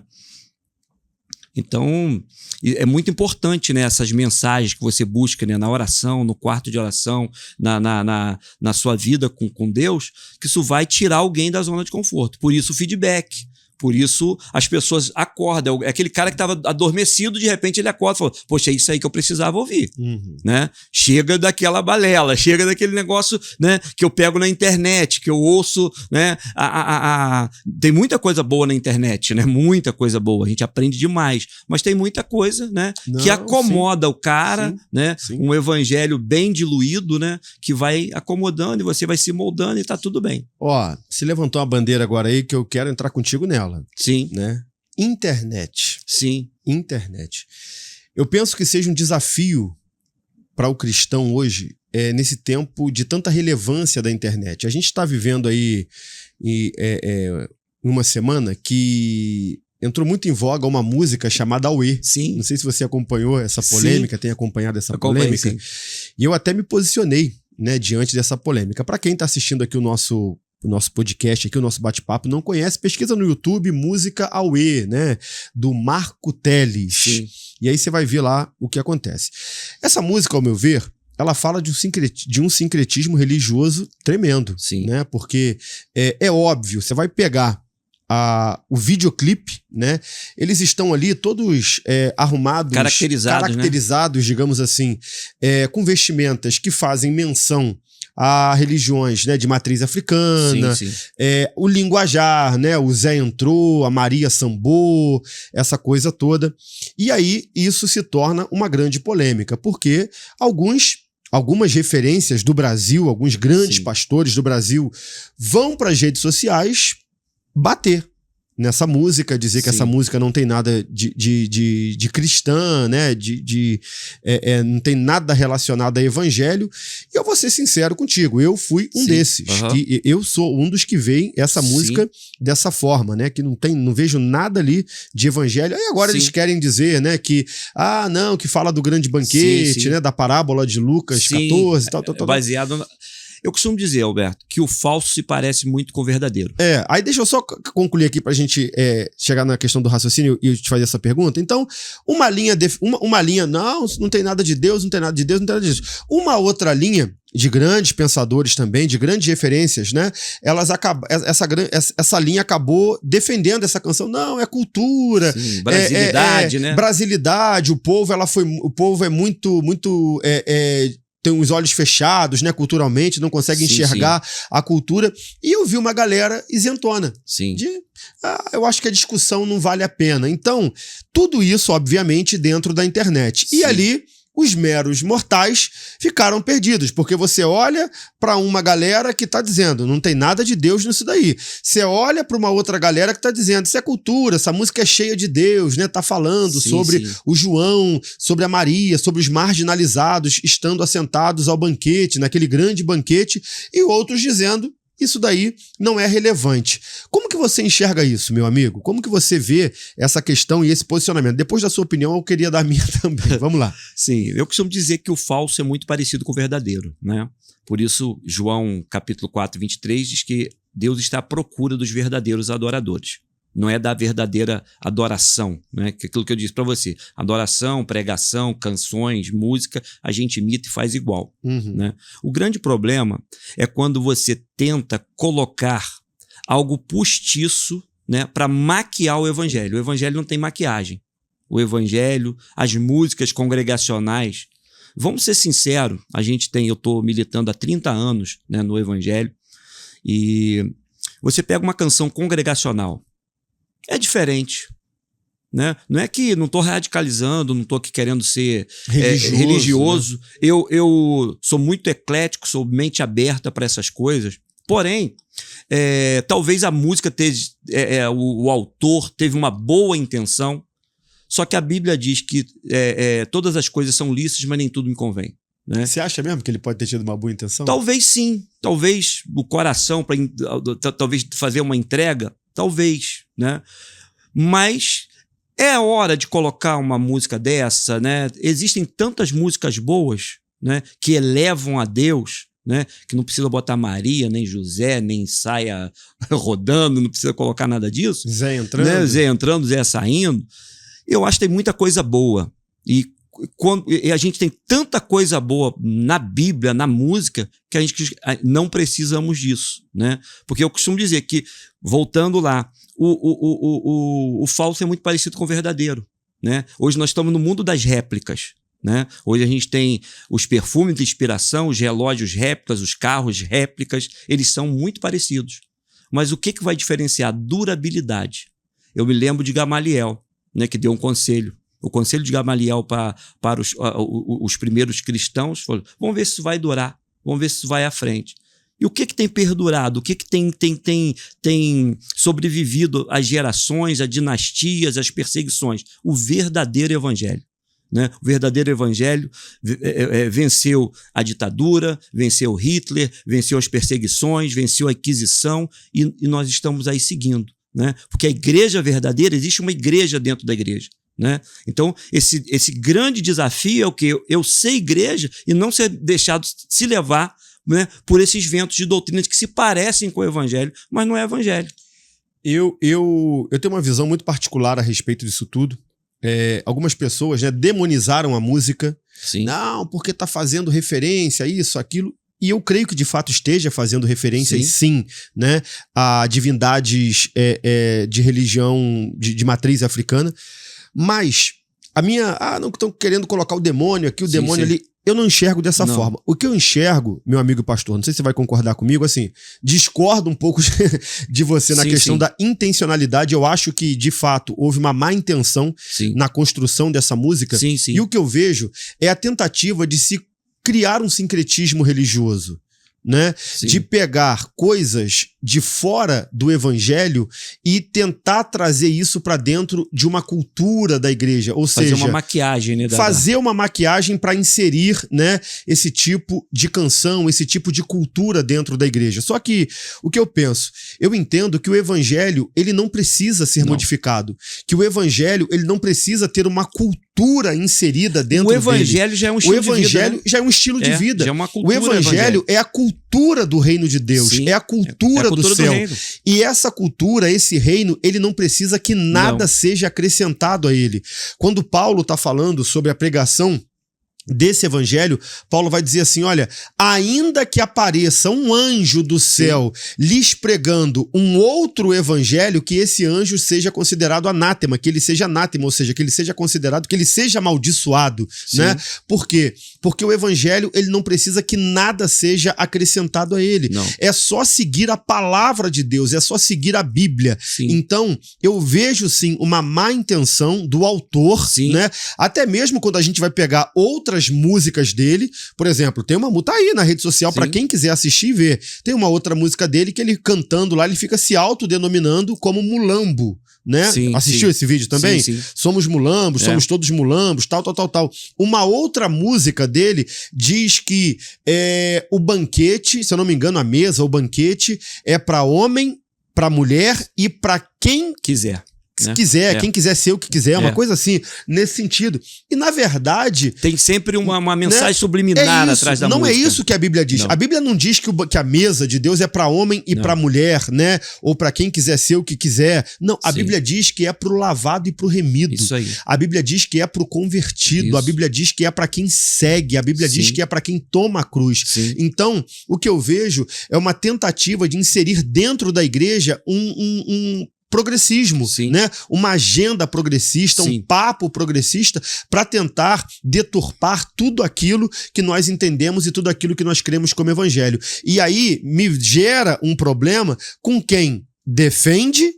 Então, é muito importante, né, essas mensagens que você busca, né, na oração, no quarto de oração, na sua vida com Deus, que isso vai tirar alguém da zona de conforto. Por isso o feedback. Por isso as pessoas acordam. É aquele cara que estava adormecido, de repente ele acorda e fala, poxa, é isso aí que eu precisava ouvir. Né? Chega daquela balela, chega daquele negócio, né, que eu pego na internet, que eu ouço, né, tem muita coisa boa na internet, né? Muita coisa boa, a gente aprende demais, mas tem muita coisa, né, que acomoda o cara, né? Um evangelho bem diluído, né, que vai acomodando e você vai se moldando e tá tudo bem. Ó, se levantou uma bandeira agora aí que eu quero entrar contigo nela. Sim. Né? Internet. Sim. Internet. Eu penso que seja um desafio para o cristão hoje, nesse tempo de tanta relevância da internet. A gente está vivendo aí uma semana que entrou muito em voga uma música chamada Aue. Sim. Não sei se você acompanhou essa polêmica, tem acompanhado essa polêmica. Sim. E eu até me posicionei, né, diante dessa polêmica. Para quem está assistindo aqui o nosso podcast, aqui o nosso bate-papo, não conhece, pesquisa no YouTube Música Aue, né, do Marco Teles. Sim. E aí você vai ver lá o que acontece. Essa música, ao meu ver, ela fala de um sincretismo religioso tremendo. Sim. Né, porque é óbvio, você vai pegar o videoclipe, né? Eles estão ali todos arrumados, caracterizados, né? Digamos assim, com vestimentas que fazem menção a religiões, né, de matriz africana, sim. O linguajar, né, o Zé entrou, a Maria sambou, essa coisa toda. E aí isso se torna uma grande polêmica, porque algumas referências do Brasil, alguns grandes pastores do Brasil vão para as redes sociais bater, nessa música, dizer que Sim. essa música não tem nada de cristã, né? Não tem nada relacionado a evangelho. E eu vou ser sincero contigo, eu fui um Sim. desses. Aham. Que eu sou um dos que veem essa Sim. música dessa forma, né? Que não vejo nada ali de evangelho. Aí agora Sim. eles querem dizer, né? Que, não, que fala do grande banquete, Sim, sim. né? Da parábola de Lucas Sim, 14 e tal. baseado... Eu costumo dizer, Alberto, que o falso se parece muito com o verdadeiro. Aí deixa eu só concluir aqui pra gente chegar na questão do raciocínio e te fazer essa pergunta. Então, uma linha, não tem nada de Deus, não tem nada de Deus, não tem nada disso. Uma outra linha de grandes pensadores também, de grandes referências, né? Essa linha acabou defendendo essa canção. Não, é cultura. Sim, brasilidade, né? Brasilidade, o povo é muito tem os olhos fechados, né, culturalmente, não consegue Sim, enxergar a cultura. E eu vi uma galera isentona. Sim. Eu acho que a discussão não vale a pena. Então, tudo isso, obviamente, dentro da internet. Sim. E ali, os meros mortais ficaram perdidos, porque você olha para uma galera que está dizendo, não tem nada de Deus nisso daí. Você olha para uma outra galera que está dizendo, isso é cultura, essa música é cheia de Deus, né? Tá falando sobre o João, sobre a Maria, sobre os marginalizados estando assentados ao banquete, naquele grande banquete, e outros dizendo, isso daí não é relevante. Como que você enxerga isso, meu amigo? Como que você vê essa questão e esse posicionamento? Depois da sua opinião, eu queria dar a minha também. Vamos lá. Sim, eu costumo dizer que o falso é muito parecido com o verdadeiro, né? Por isso, João capítulo 4, 23 diz que Deus está à procura dos verdadeiros adoradores. Não é da verdadeira adoração, né? Que é aquilo que eu disse para você. Adoração, pregação, canções, música, a gente imita e faz igual. Né? O grande problema é quando você tenta colocar algo postiço, né, para maquiar o evangelho. O evangelho não tem maquiagem. O evangelho, as músicas congregacionais. Vamos ser sinceros, eu estou militando há 30 anos, né, no evangelho, e você pega uma canção congregacional, é diferente, né? Não é que não estou radicalizando, não estou aqui querendo ser religioso. Né? Eu sou muito eclético, sou mente aberta para essas coisas. Porém, talvez a música o autor teve uma boa intenção, só que a Bíblia diz que todas as coisas são lícitas, mas nem tudo me convém. Né? Você acha mesmo que ele pode ter tido uma boa intenção? Talvez sim. Talvez o coração, talvez fazer uma entrega, talvez, né? Mas é hora de colocar uma música dessa, né? Existem tantas músicas boas, né, que elevam a Deus, né, que não precisa botar Maria, nem José, nem saia rodando, não precisa colocar nada disso. Zé entrando. Né? Zé entrando, Zé saindo. Eu acho que tem muita coisa boa. E a gente tem tanta coisa boa na Bíblia, na música, que a gente não precisamos disso, né? Porque eu costumo dizer que, voltando lá, o falso é muito parecido com o verdadeiro, né? Hoje nós estamos no mundo das réplicas, né? Hoje a gente tem os perfumes de inspiração, os relógios réplicas, os carros réplicas, eles são muito parecidos. Mas o que vai diferenciar? Durabilidade. Eu me lembro de Gamaliel, né, que deu um conselho. O conselho de Gamaliel para os primeiros cristãos foi: vamos ver se isso vai durar, vamos ver se isso vai à frente. E o que tem perdurado? O que tem sobrevivido às gerações, às dinastias, às perseguições? O verdadeiro evangelho. Né? O verdadeiro evangelho venceu a ditadura, venceu Hitler, venceu as perseguições, venceu a Inquisição, e nós estamos aí seguindo. Né? Porque a igreja verdadeira, existe uma igreja dentro da igreja. Né? Então, esse grande desafio é o quê? Eu ser igreja e não ser deixado se levar, né, por esses ventos de doutrinas que se parecem com o evangelho, mas não é evangelho. Eu tenho uma visão muito particular a respeito disso tudo. Algumas pessoas, né, demonizaram a música. Sim. Não, porque está fazendo referência a isso, aquilo. E eu creio que de fato esteja fazendo referência, sim, né, a divindades de religião de matriz africana. Mas a minha... não estão querendo colocar o demônio aqui, o demônio ali. Eu não enxergo dessa forma. O que eu enxergo, meu amigo pastor, não sei se você vai concordar comigo, assim, discordo um pouco de você na questão da intencionalidade. Eu acho que, de fato, houve uma má intenção na construção dessa música. E o que eu vejo é a tentativa de se criar um sincretismo religioso. né, Sim. de pegar coisas de fora do evangelho e tentar trazer isso para dentro de uma cultura da igreja, ou Fazer seja, uma maquiagem, né? fazer uma maquiagem para inserir, né, esse tipo de canção, esse tipo de cultura dentro da igreja. Só que o que eu penso, eu entendo que o evangelho ele não precisa ser modificado, que o evangelho ele não precisa ter uma cultura inserida dentro dele. O evangelho já é um estilo de vida. O evangelho já é um estilo de vida. Já é uma O cultura evangelho é a cultura do reino de Deus, Sim, é a cultura do céu. reino. E essa cultura, esse reino, ele não precisa que nada seja acrescentado a ele. Quando Paulo está falando sobre a pregação desse evangelho, Paulo vai dizer assim, olha, ainda que apareça um anjo do céu lhes pregando um outro evangelho, que esse anjo seja considerado anátema, que ele seja anátema, ou seja, que ele seja considerado, que ele seja amaldiçoado, né? Por quê? Porque o evangelho, ele não precisa que nada seja acrescentado a ele. Não. É só seguir a palavra de Deus, é só seguir a Bíblia. Sim. Então, eu vejo sim uma má intenção do autor, Sim. né? Até mesmo quando a gente vai pegar outras músicas dele, por exemplo, tem uma música aí na rede social para quem quiser assistir e ver. Tem uma outra música dele que ele cantando lá, ele fica se autodenominando como mulambo, né? Sim, Assistiu esse vídeo também? Sim. Somos mulambos, somos todos mulambos, tal. Uma outra música dele diz que o banquete, se eu não me engano, a mesa, o banquete é para homem, para mulher e para quem quiser. Se quiser, quem quiser ser o que quiser, uma coisa assim, nesse sentido. E na verdade... Tem sempre uma mensagem subliminar atrás da música. Não é isso que a Bíblia diz. Não. A Bíblia não diz que a mesa de Deus é para homem e para mulher, né? Ou para quem quiser ser o que quiser. Não, a Bíblia diz que é pro lavado e pro remido. Isso aí. A Bíblia diz que é pro convertido. Isso. A Bíblia diz que é para quem segue. A Bíblia diz que é para quem toma a cruz. Sim. Então, o que eu vejo é uma tentativa de inserir dentro da igreja um progressismo, né? Uma agenda progressista, um papo progressista para tentar deturpar tudo aquilo que nós entendemos e tudo aquilo que nós cremos como evangelho. E aí me gera um problema com quem defende,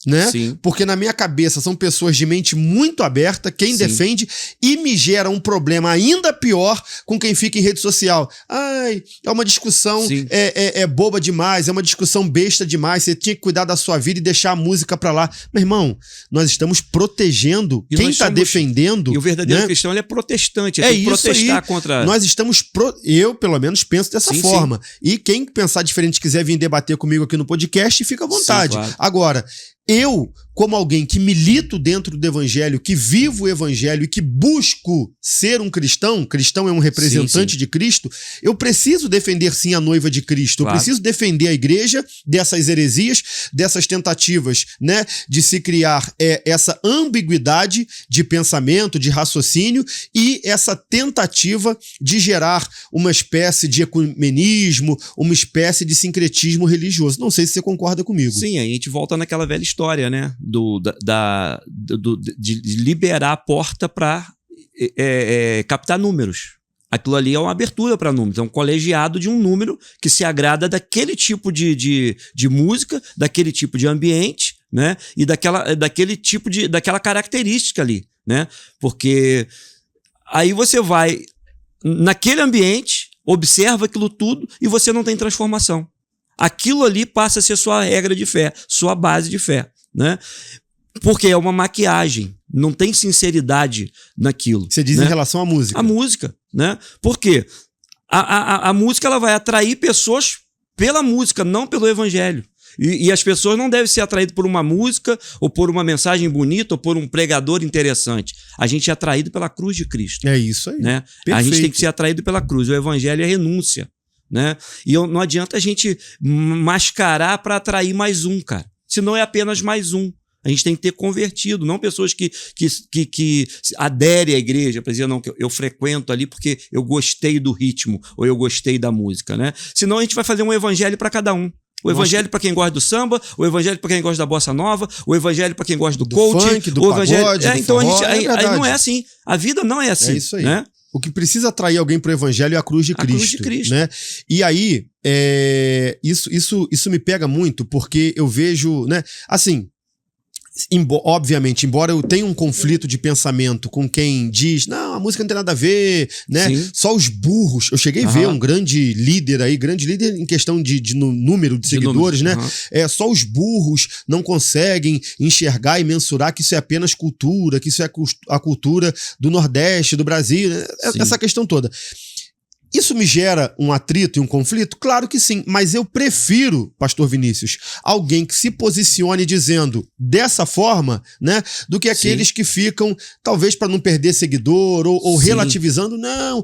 né? Porque na minha cabeça são pessoas de mente muito aberta, quem defende, e me gera um problema ainda pior com quem fica em rede social. Ai, é uma discussão é boba demais, é uma discussão besta demais, você tinha que cuidar da sua vida e deixar a música pra lá. Meu irmão, nós estamos protegendo quem está defendendo. E o verdadeiro cristão, ele é protestante, ele tem que protestar contra... Nós estamos... Eu, pelo menos, penso dessa forma. E quem pensar diferente, quiser vir debater comigo aqui no podcast, fica à vontade. Claro. Agora, eu, como alguém que milito dentro do evangelho, que vivo o evangelho e que busco ser um cristão é um representante de Cristo, eu preciso defender sim a noiva de Cristo, eu preciso defender a igreja dessas heresias, dessas tentativas, né, de se criar essa ambiguidade de pensamento, de raciocínio e essa tentativa de gerar uma espécie de ecumenismo, uma espécie de sincretismo religioso. Não sei se você concorda comigo. Sim, aí a gente volta naquela velha história, né? De liberar a porta para captar números. Aquilo ali é uma abertura para números, é um colegiado de um número que se agrada daquele tipo de música, daquele tipo de ambiente, né? E daquela característica ali, né? Porque aí você vai naquele ambiente, observa aquilo tudo e você não tem transformação. Aquilo ali passa a ser sua regra de fé, sua base de fé, né? Porque é uma maquiagem, não tem sinceridade naquilo. Você diz, né, em relação à música. A música, né? Por quê? A música, ela vai atrair pessoas pela música, não pelo evangelho. E as pessoas não devem ser atraídas por uma música, ou por uma mensagem bonita, ou por um pregador interessante. A gente é atraído pela cruz de Cristo. É isso aí. Né? A gente tem que ser atraído pela cruz. O evangelho é renúncia. Né? E não adianta a gente mascarar para atrair mais um, cara. Senão é apenas mais um. A gente tem que ter convertido, não pessoas que aderem à igreja, para dizer, não, que eu frequento ali porque eu gostei do ritmo, ou eu gostei da música, né? Senão a gente vai fazer um evangelho para cada um. O evangelho para quem gosta do samba, o evangelho para quem gosta da bossa nova, o evangelho para quem gosta do coaching, funk, do o evangelho... pagode, do então forró, aí não é assim. A vida não é assim. É isso aí. Né? O que precisa atrair alguém para o evangelho é a cruz de Cristo. A cruz de Cristo. Né? E aí, isso me pega muito, porque eu vejo, né? Assim, Obviamente, embora eu tenha um conflito de pensamento com quem diz, não, a música não tem nada a ver, né? Sim. Só os burros. Eu cheguei a ver um grande líder em questão de número de seguidores, né? Só os burros não conseguem enxergar e mensurar que isso é apenas cultura, que isso é a cultura do Nordeste, do Brasil, né? Essa questão toda. Isso me gera um atrito e um conflito? Claro que sim, mas eu prefiro, pastor Vinícius, alguém que se posicione dizendo dessa forma, né, do que aqueles que ficam, talvez para não perder seguidor ou relativizando. Não,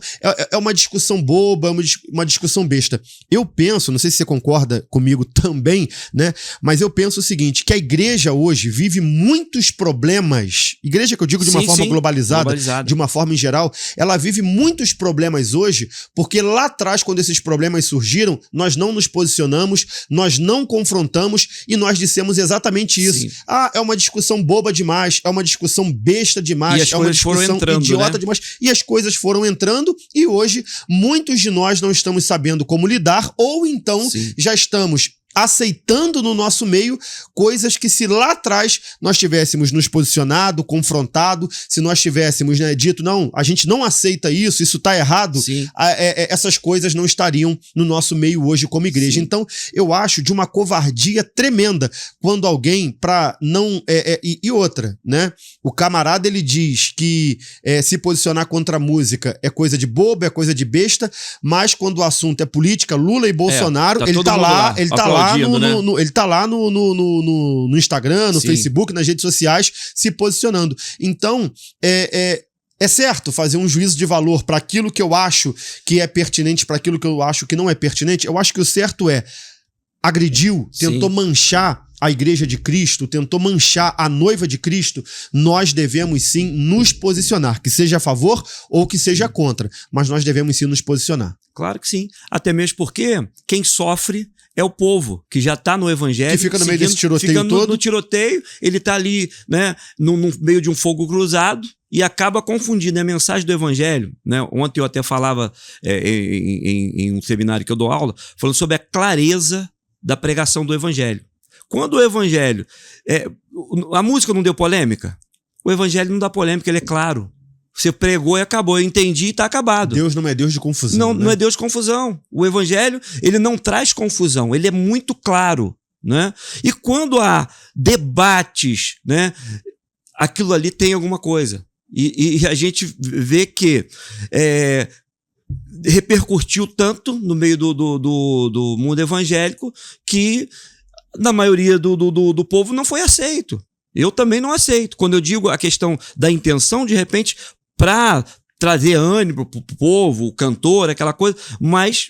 é uma discussão boba, uma discussão besta. Eu penso, não sei se você concorda comigo também, né, mas eu penso o seguinte, que a igreja hoje vive muitos problemas, igreja que eu digo de uma forma globalizada, de uma forma em geral, ela vive muitos problemas hoje. Porque lá atrás, quando esses problemas surgiram, nós não nos posicionamos, nós não confrontamos e nós dissemos exatamente isso. Sim. É uma discussão boba demais, é uma discussão besta demais, é uma discussão idiota demais. E as coisas foram entrando e hoje muitos de nós não estamos sabendo como lidar ou então já estamos aceitando no nosso meio coisas que se lá atrás nós tivéssemos nos posicionado, confrontado, se nós tivéssemos, né, dito, não, a gente não aceita isso, isso tá errado, essas coisas não estariam no nosso meio hoje como igreja. Então, eu acho de uma covardia tremenda quando alguém pra não... E outra, né? O camarada, ele diz que se posicionar contra a música é coisa de bobo, é coisa de besta, mas quando o assunto é política, Lula e Bolsonaro, ele tá lá ele tá lá no Instagram, no Facebook, nas redes sociais, se posicionando. Então, é certo fazer um juízo de valor para aquilo que eu acho que é pertinente, para aquilo que eu acho que não é pertinente. Eu acho que o certo agrediu, tentou manchar a igreja de Cristo, tentou manchar a noiva de Cristo, nós devemos sim nos posicionar, que seja a favor ou que seja contra, mas nós devemos sim nos posicionar. Claro que sim, até mesmo porque quem sofre é o povo, que já está no evangelho. Que fica no meio desse tiroteio todo. No tiroteio, ele está ali, né, no meio de um fogo cruzado e acaba confundindo a mensagem do evangelho, né? Ontem eu até falava em um seminário que eu dou aula, falando sobre a clareza da pregação do evangelho. Quando o evangelho... a música não deu polêmica? O evangelho não dá polêmica, ele é claro. Você pregou e acabou. Eu entendi e está acabado. Deus não é Deus de confusão. Não, né? Não é Deus de confusão. O evangelho, ele não traz confusão. Ele é muito claro, né? E quando há debates, né, aquilo ali tem alguma coisa. E a gente vê que repercutiu tanto no meio do mundo evangélico que na maioria do povo não foi aceito. Eu também não aceito. Quando eu digo a questão da intenção, de repente, para trazer ânimo para o povo, o cantor, aquela coisa, mas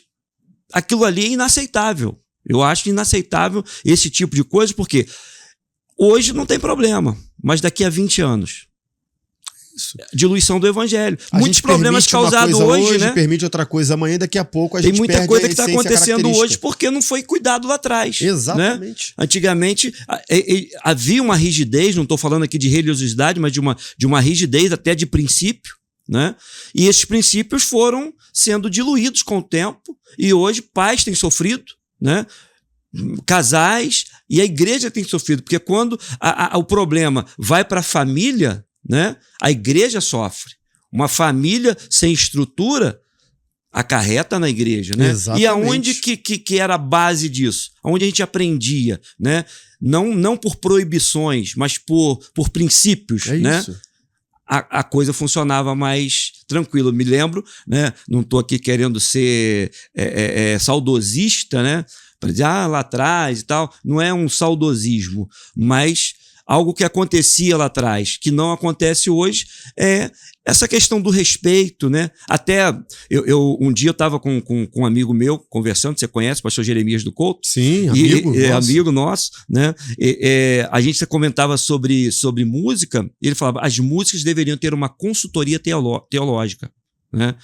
aquilo ali é inaceitável. Eu acho inaceitável esse tipo de coisa, porque hoje não tem problema, mas daqui a 20 anos... diluição do evangelho. Muitos problemas causados hoje, né? Permite outra coisa amanhã, daqui a pouco a gente tem muita perde coisa que está acontecendo hoje porque não foi cuidado lá atrás. Exatamente. Né? Antigamente havia uma rigidez, não estou falando aqui de religiosidade, mas de uma rigidez até de princípio, né? E esses princípios foram sendo diluídos com o tempo e hoje pais têm sofrido, né? Casais, e a igreja tem sofrido, porque quando o problema vai para a família, né, a igreja sofre. Uma família sem estrutura acarreta na igreja, né? Exatamente. E aonde que era a base disso? Aonde a gente aprendia, né? Não por proibições, mas por princípios, né? Isso. A coisa funcionava mais tranquilo. Me lembro, né? Não estou aqui querendo ser saudosista, né? Para dizer, lá atrás e tal. Não é um saudosismo, mas algo que acontecia lá atrás, que não acontece hoje, é essa questão do respeito, né? Até um dia eu estava com um amigo meu conversando, você conhece, o pastor Jeremias do Couto? Sim, amigo nosso. Amigo nosso, né? A gente comentava sobre música, e ele falava, as músicas deveriam ter uma consultoria teológica, né?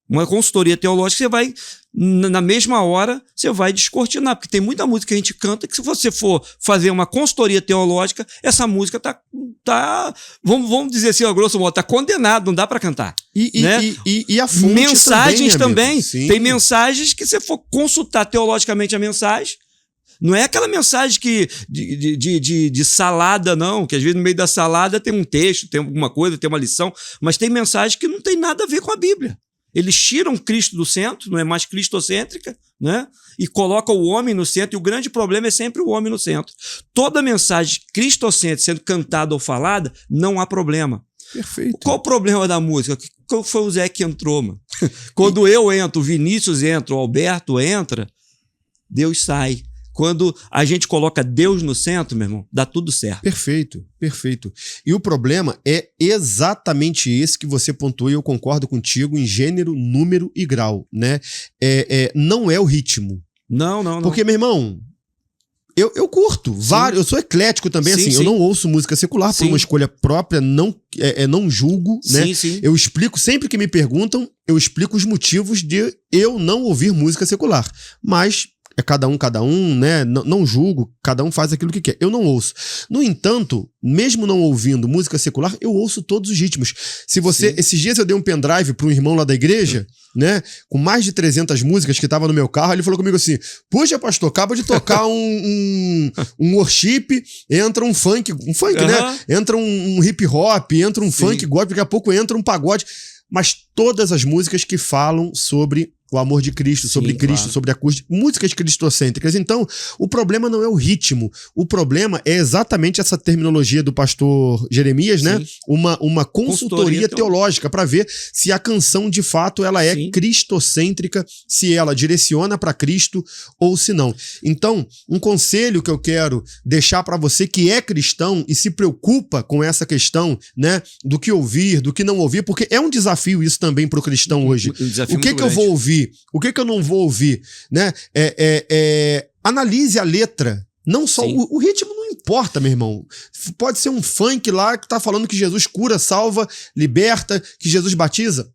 Uma consultoria teológica, você vai, na mesma hora, você vai descortinar, porque tem muita música que a gente canta que se você for fazer uma consultoria teológica, essa música vamos dizer assim, grosso modo, tá condenado, não dá para cantar. E a fonte mensagens também. Sim. Tem mensagens que se você for consultar teologicamente a mensagem, Não é aquela mensagem de salada, não, que às vezes no meio da salada tem um texto, tem alguma coisa, tem uma lição, mas tem mensagem que não tem nada a ver com a Bíblia. Eles tiram Cristo do centro, não é mais cristocêntrica, né? E colocam o homem no centro, e o grande problema é sempre o homem no centro. Toda mensagem cristocêntrica sendo cantada ou falada, não há problema. Perfeito. Qual o problema da música? Qual foi o Zé que entrou, mano? Quando eu entro, o Vinícius entra, o Alberto entra, Deus sai. Quando a gente coloca Deus no centro, meu irmão, dá tudo certo. Perfeito, perfeito. E o problema é exatamente esse que você pontuou, e eu concordo contigo, em gênero, número e grau, né? Não é o ritmo. Não. Porque, meu irmão, eu curto vários, eu sou eclético também, Sim, assim, sim. eu não ouço música secular por Sim. uma escolha própria, não julgo, né? Sim. Eu explico, sempre que me perguntam, eu explico os motivos de eu não ouvir música secular. Mas é cada um, né? Não julgo, cada um faz aquilo que quer. Eu não ouço. No entanto, mesmo não ouvindo música secular, eu ouço todos os ritmos. Se você, Sim. esses dias eu dei um pendrive para um irmão lá da igreja, né? Com mais de 300 músicas que tava no meu carro, ele falou comigo assim: puxa, pastor, acaba de tocar um worship, entra um funk, né? Entra um hip hop, entra um funk gospel, daqui a pouco entra um pagode. Mas todas as músicas que falam sobre o amor de Cristo, sobre Cristo, claro. sobre a cruz, músicas cristocêntricas. Então, o problema não é o ritmo, o problema é exatamente essa terminologia do pastor Jeremias, né? Uma consultoria teológica para ver se a canção de fato ela é cristocêntrica, se ela direciona para Cristo ou se não. Então, um conselho que eu quero deixar para você que é cristão e se preocupa com essa questão, né, do que ouvir, do que não ouvir, porque é um desafio isso também para o cristão hoje. O que eu vou ouvir? O que eu não vou ouvir, né? Analise a letra. Não só o ritmo não importa, meu irmão. Pode ser um funk lá que tá falando que Jesus cura, salva, liberta, que Jesus batiza.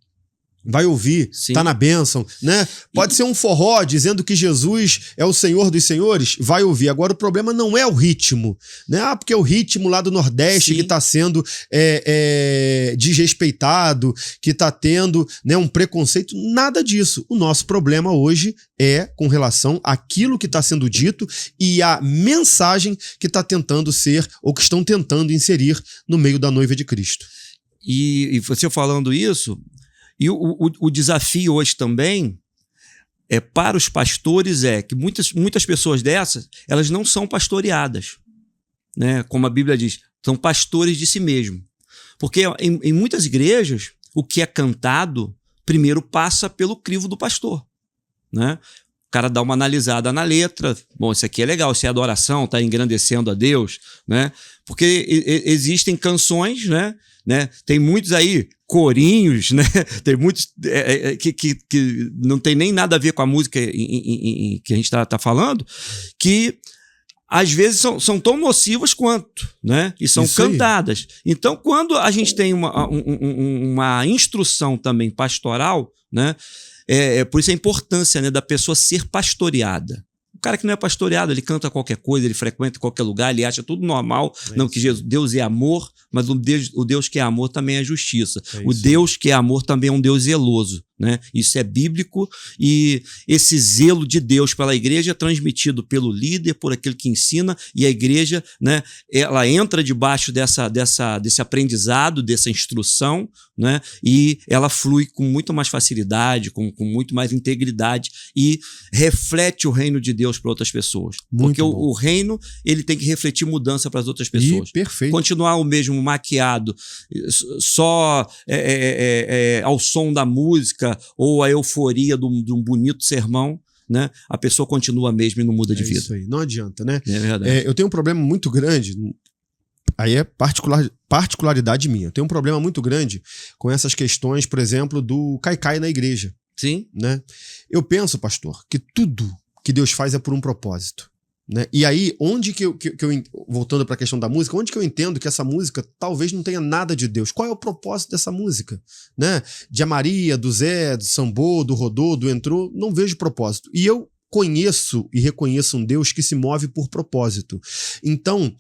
Vai ouvir, tá na bênção, né? Pode ser um forró dizendo que Jesus é o Senhor dos Senhores, vai ouvir. Agora o problema não é o ritmo, né? Porque é o ritmo lá do Nordeste que tá sendo desrespeitado, que tá tendo, né, um preconceito, nada disso. O nosso problema hoje é com relação àquilo que está sendo dito e a mensagem que está tentando ser, ou que estão tentando inserir no meio da noiva de Cristo. E você falando isso... E o desafio hoje também para os pastores é que muitas pessoas dessas, elas não são pastoreadas, né? Como a Bíblia diz, são pastores de si mesmo. Porque em muitas igrejas, o que é cantado primeiro passa pelo crivo do pastor, né? O cara dá uma analisada na letra, bom, isso aqui é legal, isso é adoração, está engrandecendo a Deus, né? Porque existem canções, né? Tem muitos aí corinhos, né? Tem muitos que não tem nem nada a ver com a música que a gente tá falando, que às vezes são tão nocivas quanto, né? E são cantadas. Então, quando a gente tem uma instrução também pastoral, né? Por isso a importância, né, da pessoa ser pastoreada. O cara que não é pastoreado, ele canta qualquer coisa, ele frequenta qualquer lugar, ele acha tudo normal. Não, que Deus é amor, mas o Deus que é amor também é justiça. O Deus que é amor também é um Deus zeloso, né? Isso é bíblico, e esse zelo de Deus pela igreja é transmitido pelo líder, por aquele que ensina, e a igreja, né, ela entra debaixo desse aprendizado, dessa instrução, né, e ela flui com muito mais facilidade, com muito mais integridade, e reflete o reino de Deus para outras pessoas. Porque o reino, ele tem que refletir mudança para as outras pessoas. Perfeito. Continuar o mesmo maquiado, só ao som da música, ou a euforia de um bonito sermão, né? A pessoa continua mesmo e não muda de vida. Isso aí, não adianta, né? É verdade. Eu tenho um problema muito grande, aí é particularidade minha, eu tenho um problema muito grande com essas questões, por exemplo, do caicai na igreja. Sim. Né? Eu penso, pastor, que tudo que Deus faz é por um propósito. Né? E aí, onde que eu voltando para a questão da música, onde que eu entendo que essa música talvez não tenha nada de Deus? Qual é o propósito dessa música? Né? De a Maria, do Zé, do Sambô, do Rodô, do Entrou, não vejo propósito. E eu conheço e reconheço um Deus que se move por propósito. Então,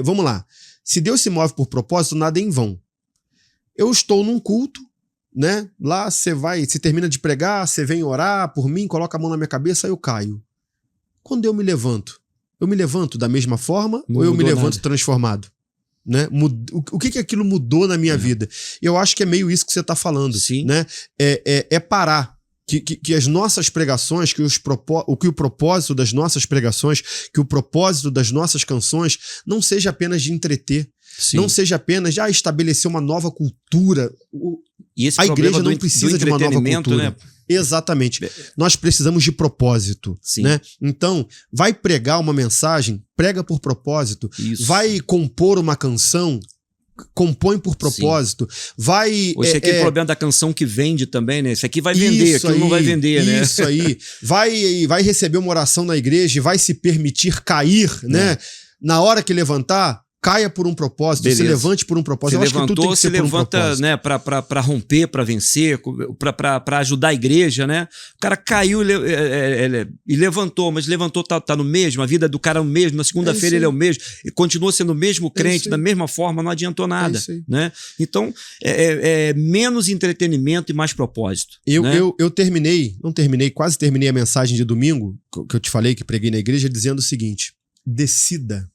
vamos lá. Se Deus se move por propósito, nada é em vão. Eu estou num culto, né? Lá você termina de pregar, você vem orar por mim, coloca a mão na minha cabeça, aí eu caio. quando eu me levanto da mesma forma Não ou eu me mudou levanto nada. transformado? Né? O que aquilo mudou na minha vida? Eu acho que é meio isso que você está falando. Sim. Né? É parar. Que as nossas pregações, que o propósito das nossas pregações, que o propósito das nossas canções não seja apenas de entreter, Sim. não seja apenas de estabelecer uma nova cultura. E esse A problema igreja não precisa de uma nova entretenimento, cultura. né? Exatamente. Nós precisamos de propósito. Sim. Né? Então, vai pregar uma mensagem, prega por propósito. Isso. Vai compor uma canção, compõe por propósito. Vai. Ou esse aqui é o problema da canção que vende também, né? Esse aqui vai vender, aquilo não vai vender, né? Isso aí. Vai receber uma oração na igreja e vai se permitir cair, né? Na hora que levantar, caia por um propósito, Beleza. se levante por um propósito. Se Eu acho que tudo tem levantou, que ser se por um levanta, propósito. né, pra romper, pra vencer, pra ajudar a igreja, né? O cara caiu e levantou, mas levantou, tá no mesmo, a vida do cara é o mesmo, na segunda-feira ele é o mesmo, e continua sendo o mesmo crente, da mesma forma, não adiantou nada, né? Então, menos entretenimento e mais propósito. Quase terminei a mensagem de domingo, que eu te falei, que preguei na igreja, dizendo o seguinte: decida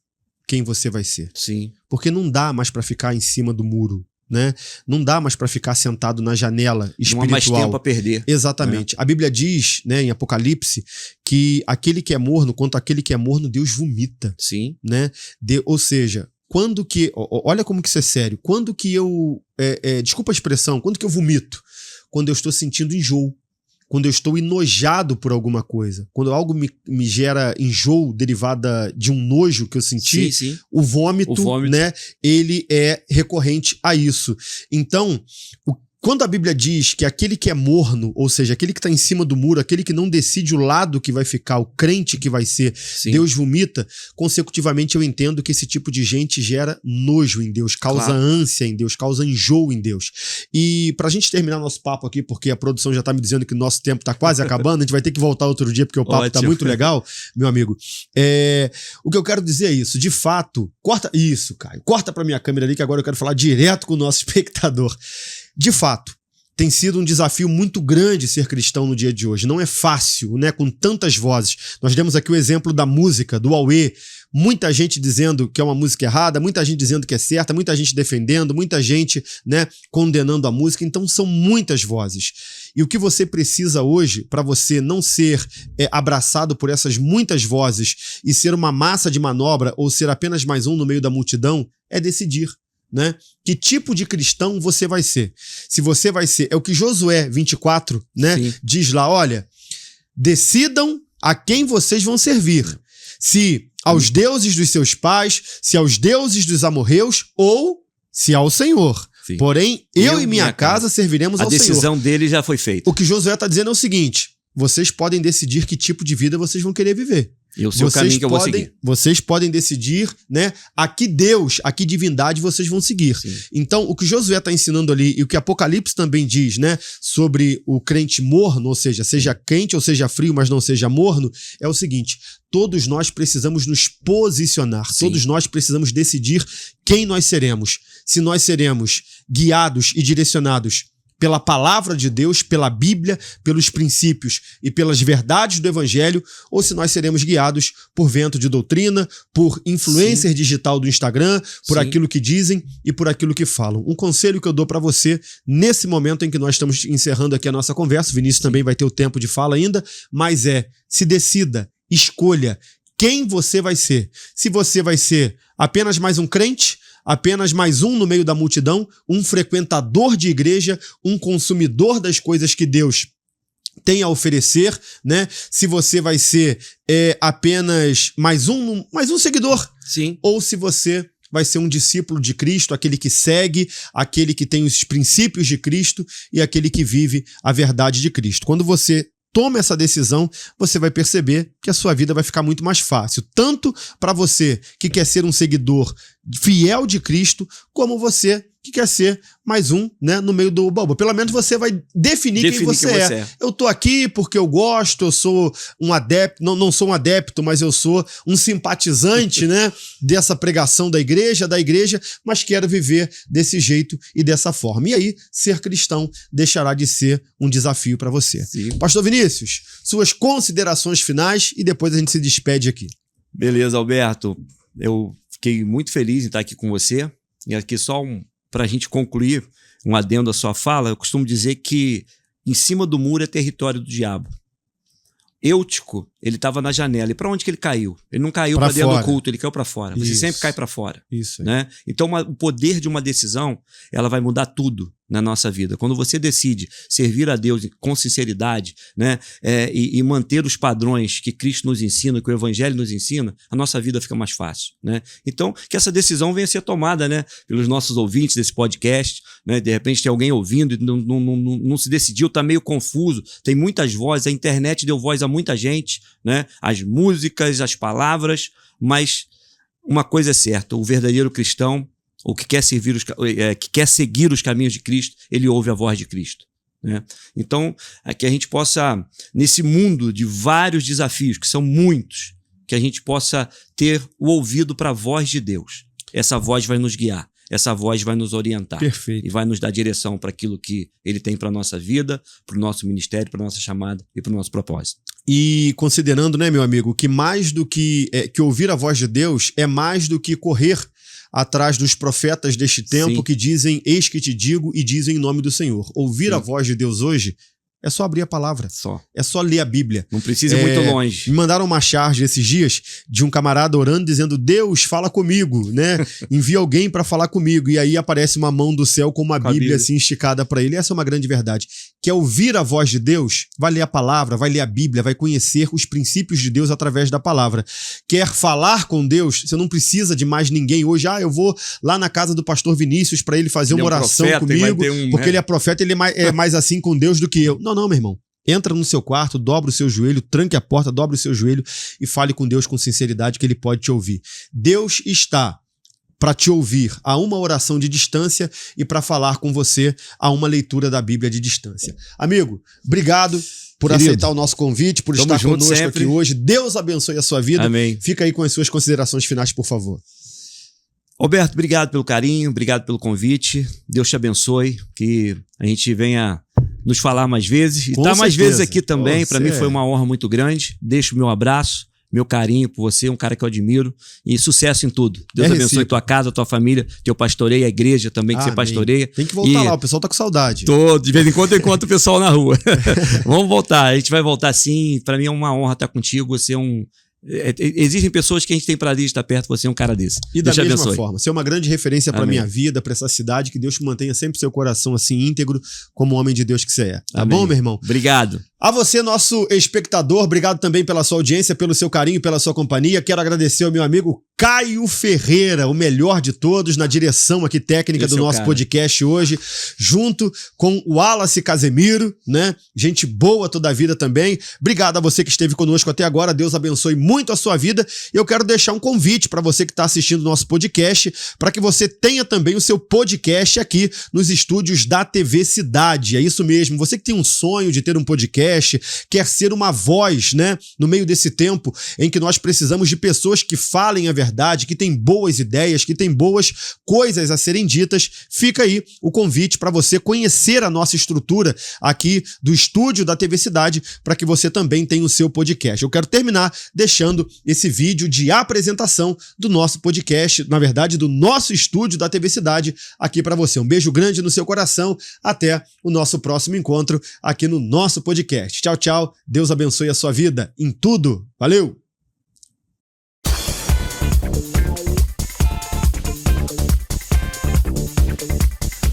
quem você vai ser. Sim. Porque não dá mais pra ficar em cima do muro, né? Não dá mais pra ficar sentado na janela espiritual. Não há mais tempo a perder. Exatamente. A Bíblia diz, né, em Apocalipse, que aquele que é morno, quanto aquele que é morno, Deus vomita. Sim. Né? Ou seja, quando que... Olha como que isso é sério. Quando que eu... desculpa a expressão. Quando que eu vomito? Quando eu estou sentindo enjoo. Quando eu estou enojado por alguma coisa, quando algo me gera enjoo derivada de um nojo que eu senti, sim. O vômito, né, ele é recorrente a isso. Então, quando a Bíblia diz que aquele que é morno, ou seja, aquele que está em cima do muro, aquele que não decide o lado que vai ficar, o crente que vai ser, Sim. Deus vomita, consecutivamente eu entendo que esse tipo de gente gera nojo em Deus, causa ânsia em Deus, causa enjoo em Deus. E pra gente terminar nosso papo aqui, porque a produção já tá me dizendo que o nosso tempo tá quase acabando, a gente vai ter que voltar outro dia, porque o papo tá muito legal, meu amigo. O que eu quero dizer é isso, de fato, corta isso, Caio, corta pra minha câmera ali, que agora eu quero falar direto com o nosso espectador. De fato, tem sido um desafio muito grande ser cristão no dia de hoje. Não é fácil, né? Com tantas vozes. Nós demos aqui o exemplo da música, do Aue. Muita gente dizendo que é uma música errada, muita gente dizendo que é certa, muita gente defendendo, muita gente, né, condenando a música. Então são muitas vozes. E o que você precisa hoje, para você não ser abraçado por essas muitas vozes e ser uma massa de manobra ou ser apenas mais um no meio da multidão, é decidir. Né? Que tipo de cristão você vai ser? Se você vai ser, é o que Josué 24, né, diz lá, olha, decidam a quem vocês vão servir, se aos deuses dos seus pais, se aos deuses dos amorreus ou se ao Senhor. Sim. Porém, eu e minha casa serviremos ao Senhor. A decisão dele já foi feita. O que Josué está dizendo é o seguinte: vocês podem decidir que tipo de vida vocês vão querer viver. E o seu caminho que eu vou seguir. Vocês podem decidir, né, a que Deus, a que divindade vocês vão seguir. Sim. Então, o que Josué está ensinando ali e o que Apocalipse também diz, né, sobre o crente morno, ou seja quente ou seja frio, mas não seja morno, é o seguinte: todos nós precisamos nos posicionar, Sim. Todos nós precisamos decidir quem nós seremos. Se nós seremos guiados e direcionados pela palavra de Deus, pela Bíblia, pelos princípios e pelas verdades do Evangelho, ou se nós seremos guiados por vento de doutrina, por influencer Sim. digital do Instagram, por Sim. aquilo que dizem e por aquilo que falam. Um conselho que eu dou para você nesse momento em que nós estamos encerrando aqui a nossa conversa, o Vinícius também vai ter o tempo de fala ainda, mas se decida, escolha quem você vai ser. Se você vai ser apenas mais um crente, apenas mais um no meio da multidão, um frequentador de igreja, um consumidor das coisas que Deus tem a oferecer, né? Se você vai ser apenas mais um seguidor, Sim. Ou se você vai ser um discípulo de Cristo, aquele que segue, aquele que tem os princípios de Cristo e aquele que vive a verdade de Cristo. Quando você toma essa decisão, você vai perceber que a sua vida vai ficar muito mais fácil. Tanto para você que quer ser um seguidor fiel de Cristo, como você que quer ser mais um, né, no meio do baú. Pelo menos você vai definir quem você é. Eu tô aqui porque eu gosto, eu sou um adepto, não sou um adepto, mas eu sou um simpatizante, né, dessa pregação da igreja, mas quero viver desse jeito e dessa forma. E aí, ser cristão deixará de ser um desafio para você. Sim. Pastor Vinícius, suas considerações finais e depois a gente se despede aqui. Beleza, Alberto. Eu fiquei muito feliz em estar aqui com você. E aqui só para a gente concluir um adendo à sua fala, eu costumo dizer que em cima do muro é território do diabo. Eutico, ele estava na janela. E para onde que ele caiu? Ele não caiu para dentro do culto, ele caiu para fora. Você sempre cai para fora. Isso. Né? Então, o poder de uma decisão, ela vai mudar tudo na nossa vida. Quando você decide servir a Deus com sinceridade, né, e manter os padrões que Cristo nos ensina, que o Evangelho nos ensina, a nossa vida fica mais fácil. Né? Então, que essa decisão venha a ser tomada, né, pelos nossos ouvintes desse podcast. Né? De repente tem alguém ouvindo e não se decidiu, está meio confuso. Tem muitas vozes, a internet deu voz a muita gente, né? As músicas, as palavras, mas uma coisa é certa, o verdadeiro cristão, o que quer seguir os caminhos de Cristo, ele ouve a voz de Cristo. Né? Então, que a gente possa, nesse mundo de vários desafios, que são muitos, que a gente possa ter o ouvido para a voz de Deus. Essa voz vai nos guiar. Essa voz vai nos orientar. Perfeito. E vai nos dar direção para aquilo que ele tem para a nossa vida, para o nosso ministério, para a nossa chamada e para o nosso propósito. E considerando, né, meu amigo, que mais do que ouvir a voz de Deus é mais do que correr atrás dos profetas deste tempo. Sim. Que dizem, eis que te digo, e dizem em nome do Senhor. Ouvir Sim. a voz de Deus hoje é só abrir a palavra. É só ler a Bíblia. Não precisa ir muito longe. Me mandaram uma charge esses dias de um camarada orando, dizendo, Deus, fala comigo, né? Envia alguém para falar comigo. E aí aparece uma mão do céu com uma Bíblia assim esticada para ele. Essa é uma grande verdade. Quer ouvir a voz de Deus? Vai ler a palavra, vai ler a Bíblia, vai conhecer os princípios de Deus através da palavra. Quer falar com Deus? Você não precisa de mais ninguém hoje. Eu vou lá na casa do pastor Vinícius para ele fazer uma oração comigo, porque ele é profeta, ele é mais assim com Deus do que eu. Não, meu irmão. Entra no seu quarto, dobra o seu joelho, tranque a porta, dobra o seu joelho e fale com Deus com sinceridade que ele pode te ouvir. Deus está para te ouvir a uma oração de distância e para falar com você a uma leitura da Bíblia de distância. Amigo, obrigado por aceitar o nosso convite, por estar conosco aqui hoje. Deus abençoe a sua vida. Amém. Fica aí com as suas considerações finais, por favor. Roberto, obrigado pelo carinho, obrigado pelo convite. Deus te abençoe, que a gente venha nos falar mais vezes. E estar mais vezes aqui também, para mim foi uma honra muito grande. Deixo o meu abraço, meu carinho por você, um cara que eu admiro. E sucesso em tudo. Deus abençoe tua casa, tua família, teu pastoreio, a igreja também que você pastoreia. Tem que voltar lá, o pessoal tá com saudade. De vez em quando eu encontro o pessoal na rua. Vamos voltar, a gente vai voltar sim. Para mim é uma honra estar contigo, você é um... Existem pessoas que a gente tem prazer de estar perto, você é um cara desse. E da mesma forma, você é uma grande referência para minha vida, para essa cidade, que Deus mantenha sempre seu coração assim íntegro, como homem de Deus que você é. Tá bom, meu irmão? Obrigado. A você, nosso espectador, obrigado também pela sua audiência, pelo seu carinho, pela sua companhia. Quero agradecer ao meu amigo Caio Ferreira, o melhor de todos, na direção aqui técnica do nosso podcast hoje, junto com o Wallace Casemiro, né? Gente boa toda a vida também. Obrigado a você que esteve conosco até agora. Deus abençoe muito a sua vida. Eu quero deixar um convite para você que está assistindo o nosso podcast, para que você tenha também o seu podcast aqui nos estúdios da TV Cidade. É isso mesmo. Você que tem um sonho de ter um podcast, quer ser uma voz, né, no meio desse tempo em que nós precisamos de pessoas que falem a verdade, que têm boas ideias, que têm boas coisas a serem ditas, fica aí o convite para você conhecer a nossa estrutura aqui do estúdio da TV Cidade, para que você também tenha o seu podcast. Eu quero terminar deixando esse vídeo de apresentação do nosso podcast, na verdade, do nosso estúdio da TV Cidade aqui para você. Um beijo grande no seu coração. Até o nosso próximo encontro aqui no nosso podcast. Tchau, tchau. Deus abençoe a sua vida em tudo. Valeu!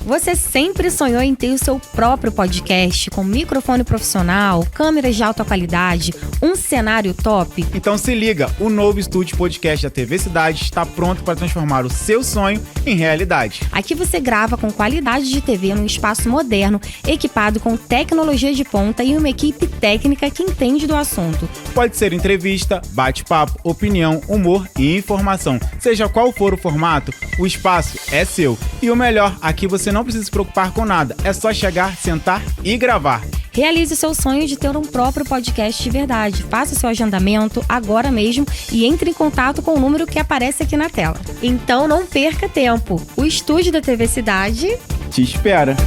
Você sempre sonhou em ter o seu próprio podcast com microfone profissional, câmeras de alta qualidade, um cenário top? Então se liga, o novo estúdio podcast da TV Cidade está pronto para transformar o seu sonho em realidade. Aqui você grava com qualidade de TV num espaço moderno, equipado com tecnologia de ponta e uma equipe técnica que entende do assunto. Pode ser entrevista, bate-papo, opinião, humor e informação. Seja qual for o formato, o espaço é seu. E o melhor, aqui você não precisa se preocupar com nada. É só chegar, sentar e gravar. Realize o seu sonho de ter um próprio podcast de verdade. Faça seu agendamento agora mesmo e entre em contato com o número que aparece aqui na tela. Então não perca tempo. O estúdio da TV Cidade te espera.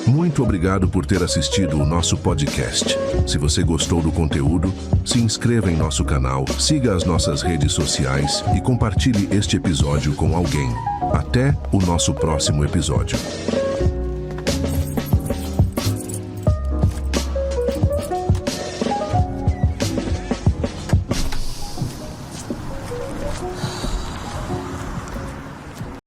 Muito obrigado por ter assistido o nosso podcast. Se você gostou do conteúdo, se inscreva em nosso canal, siga as nossas redes sociais e compartilhe este episódio com alguém. Até o nosso próximo episódio.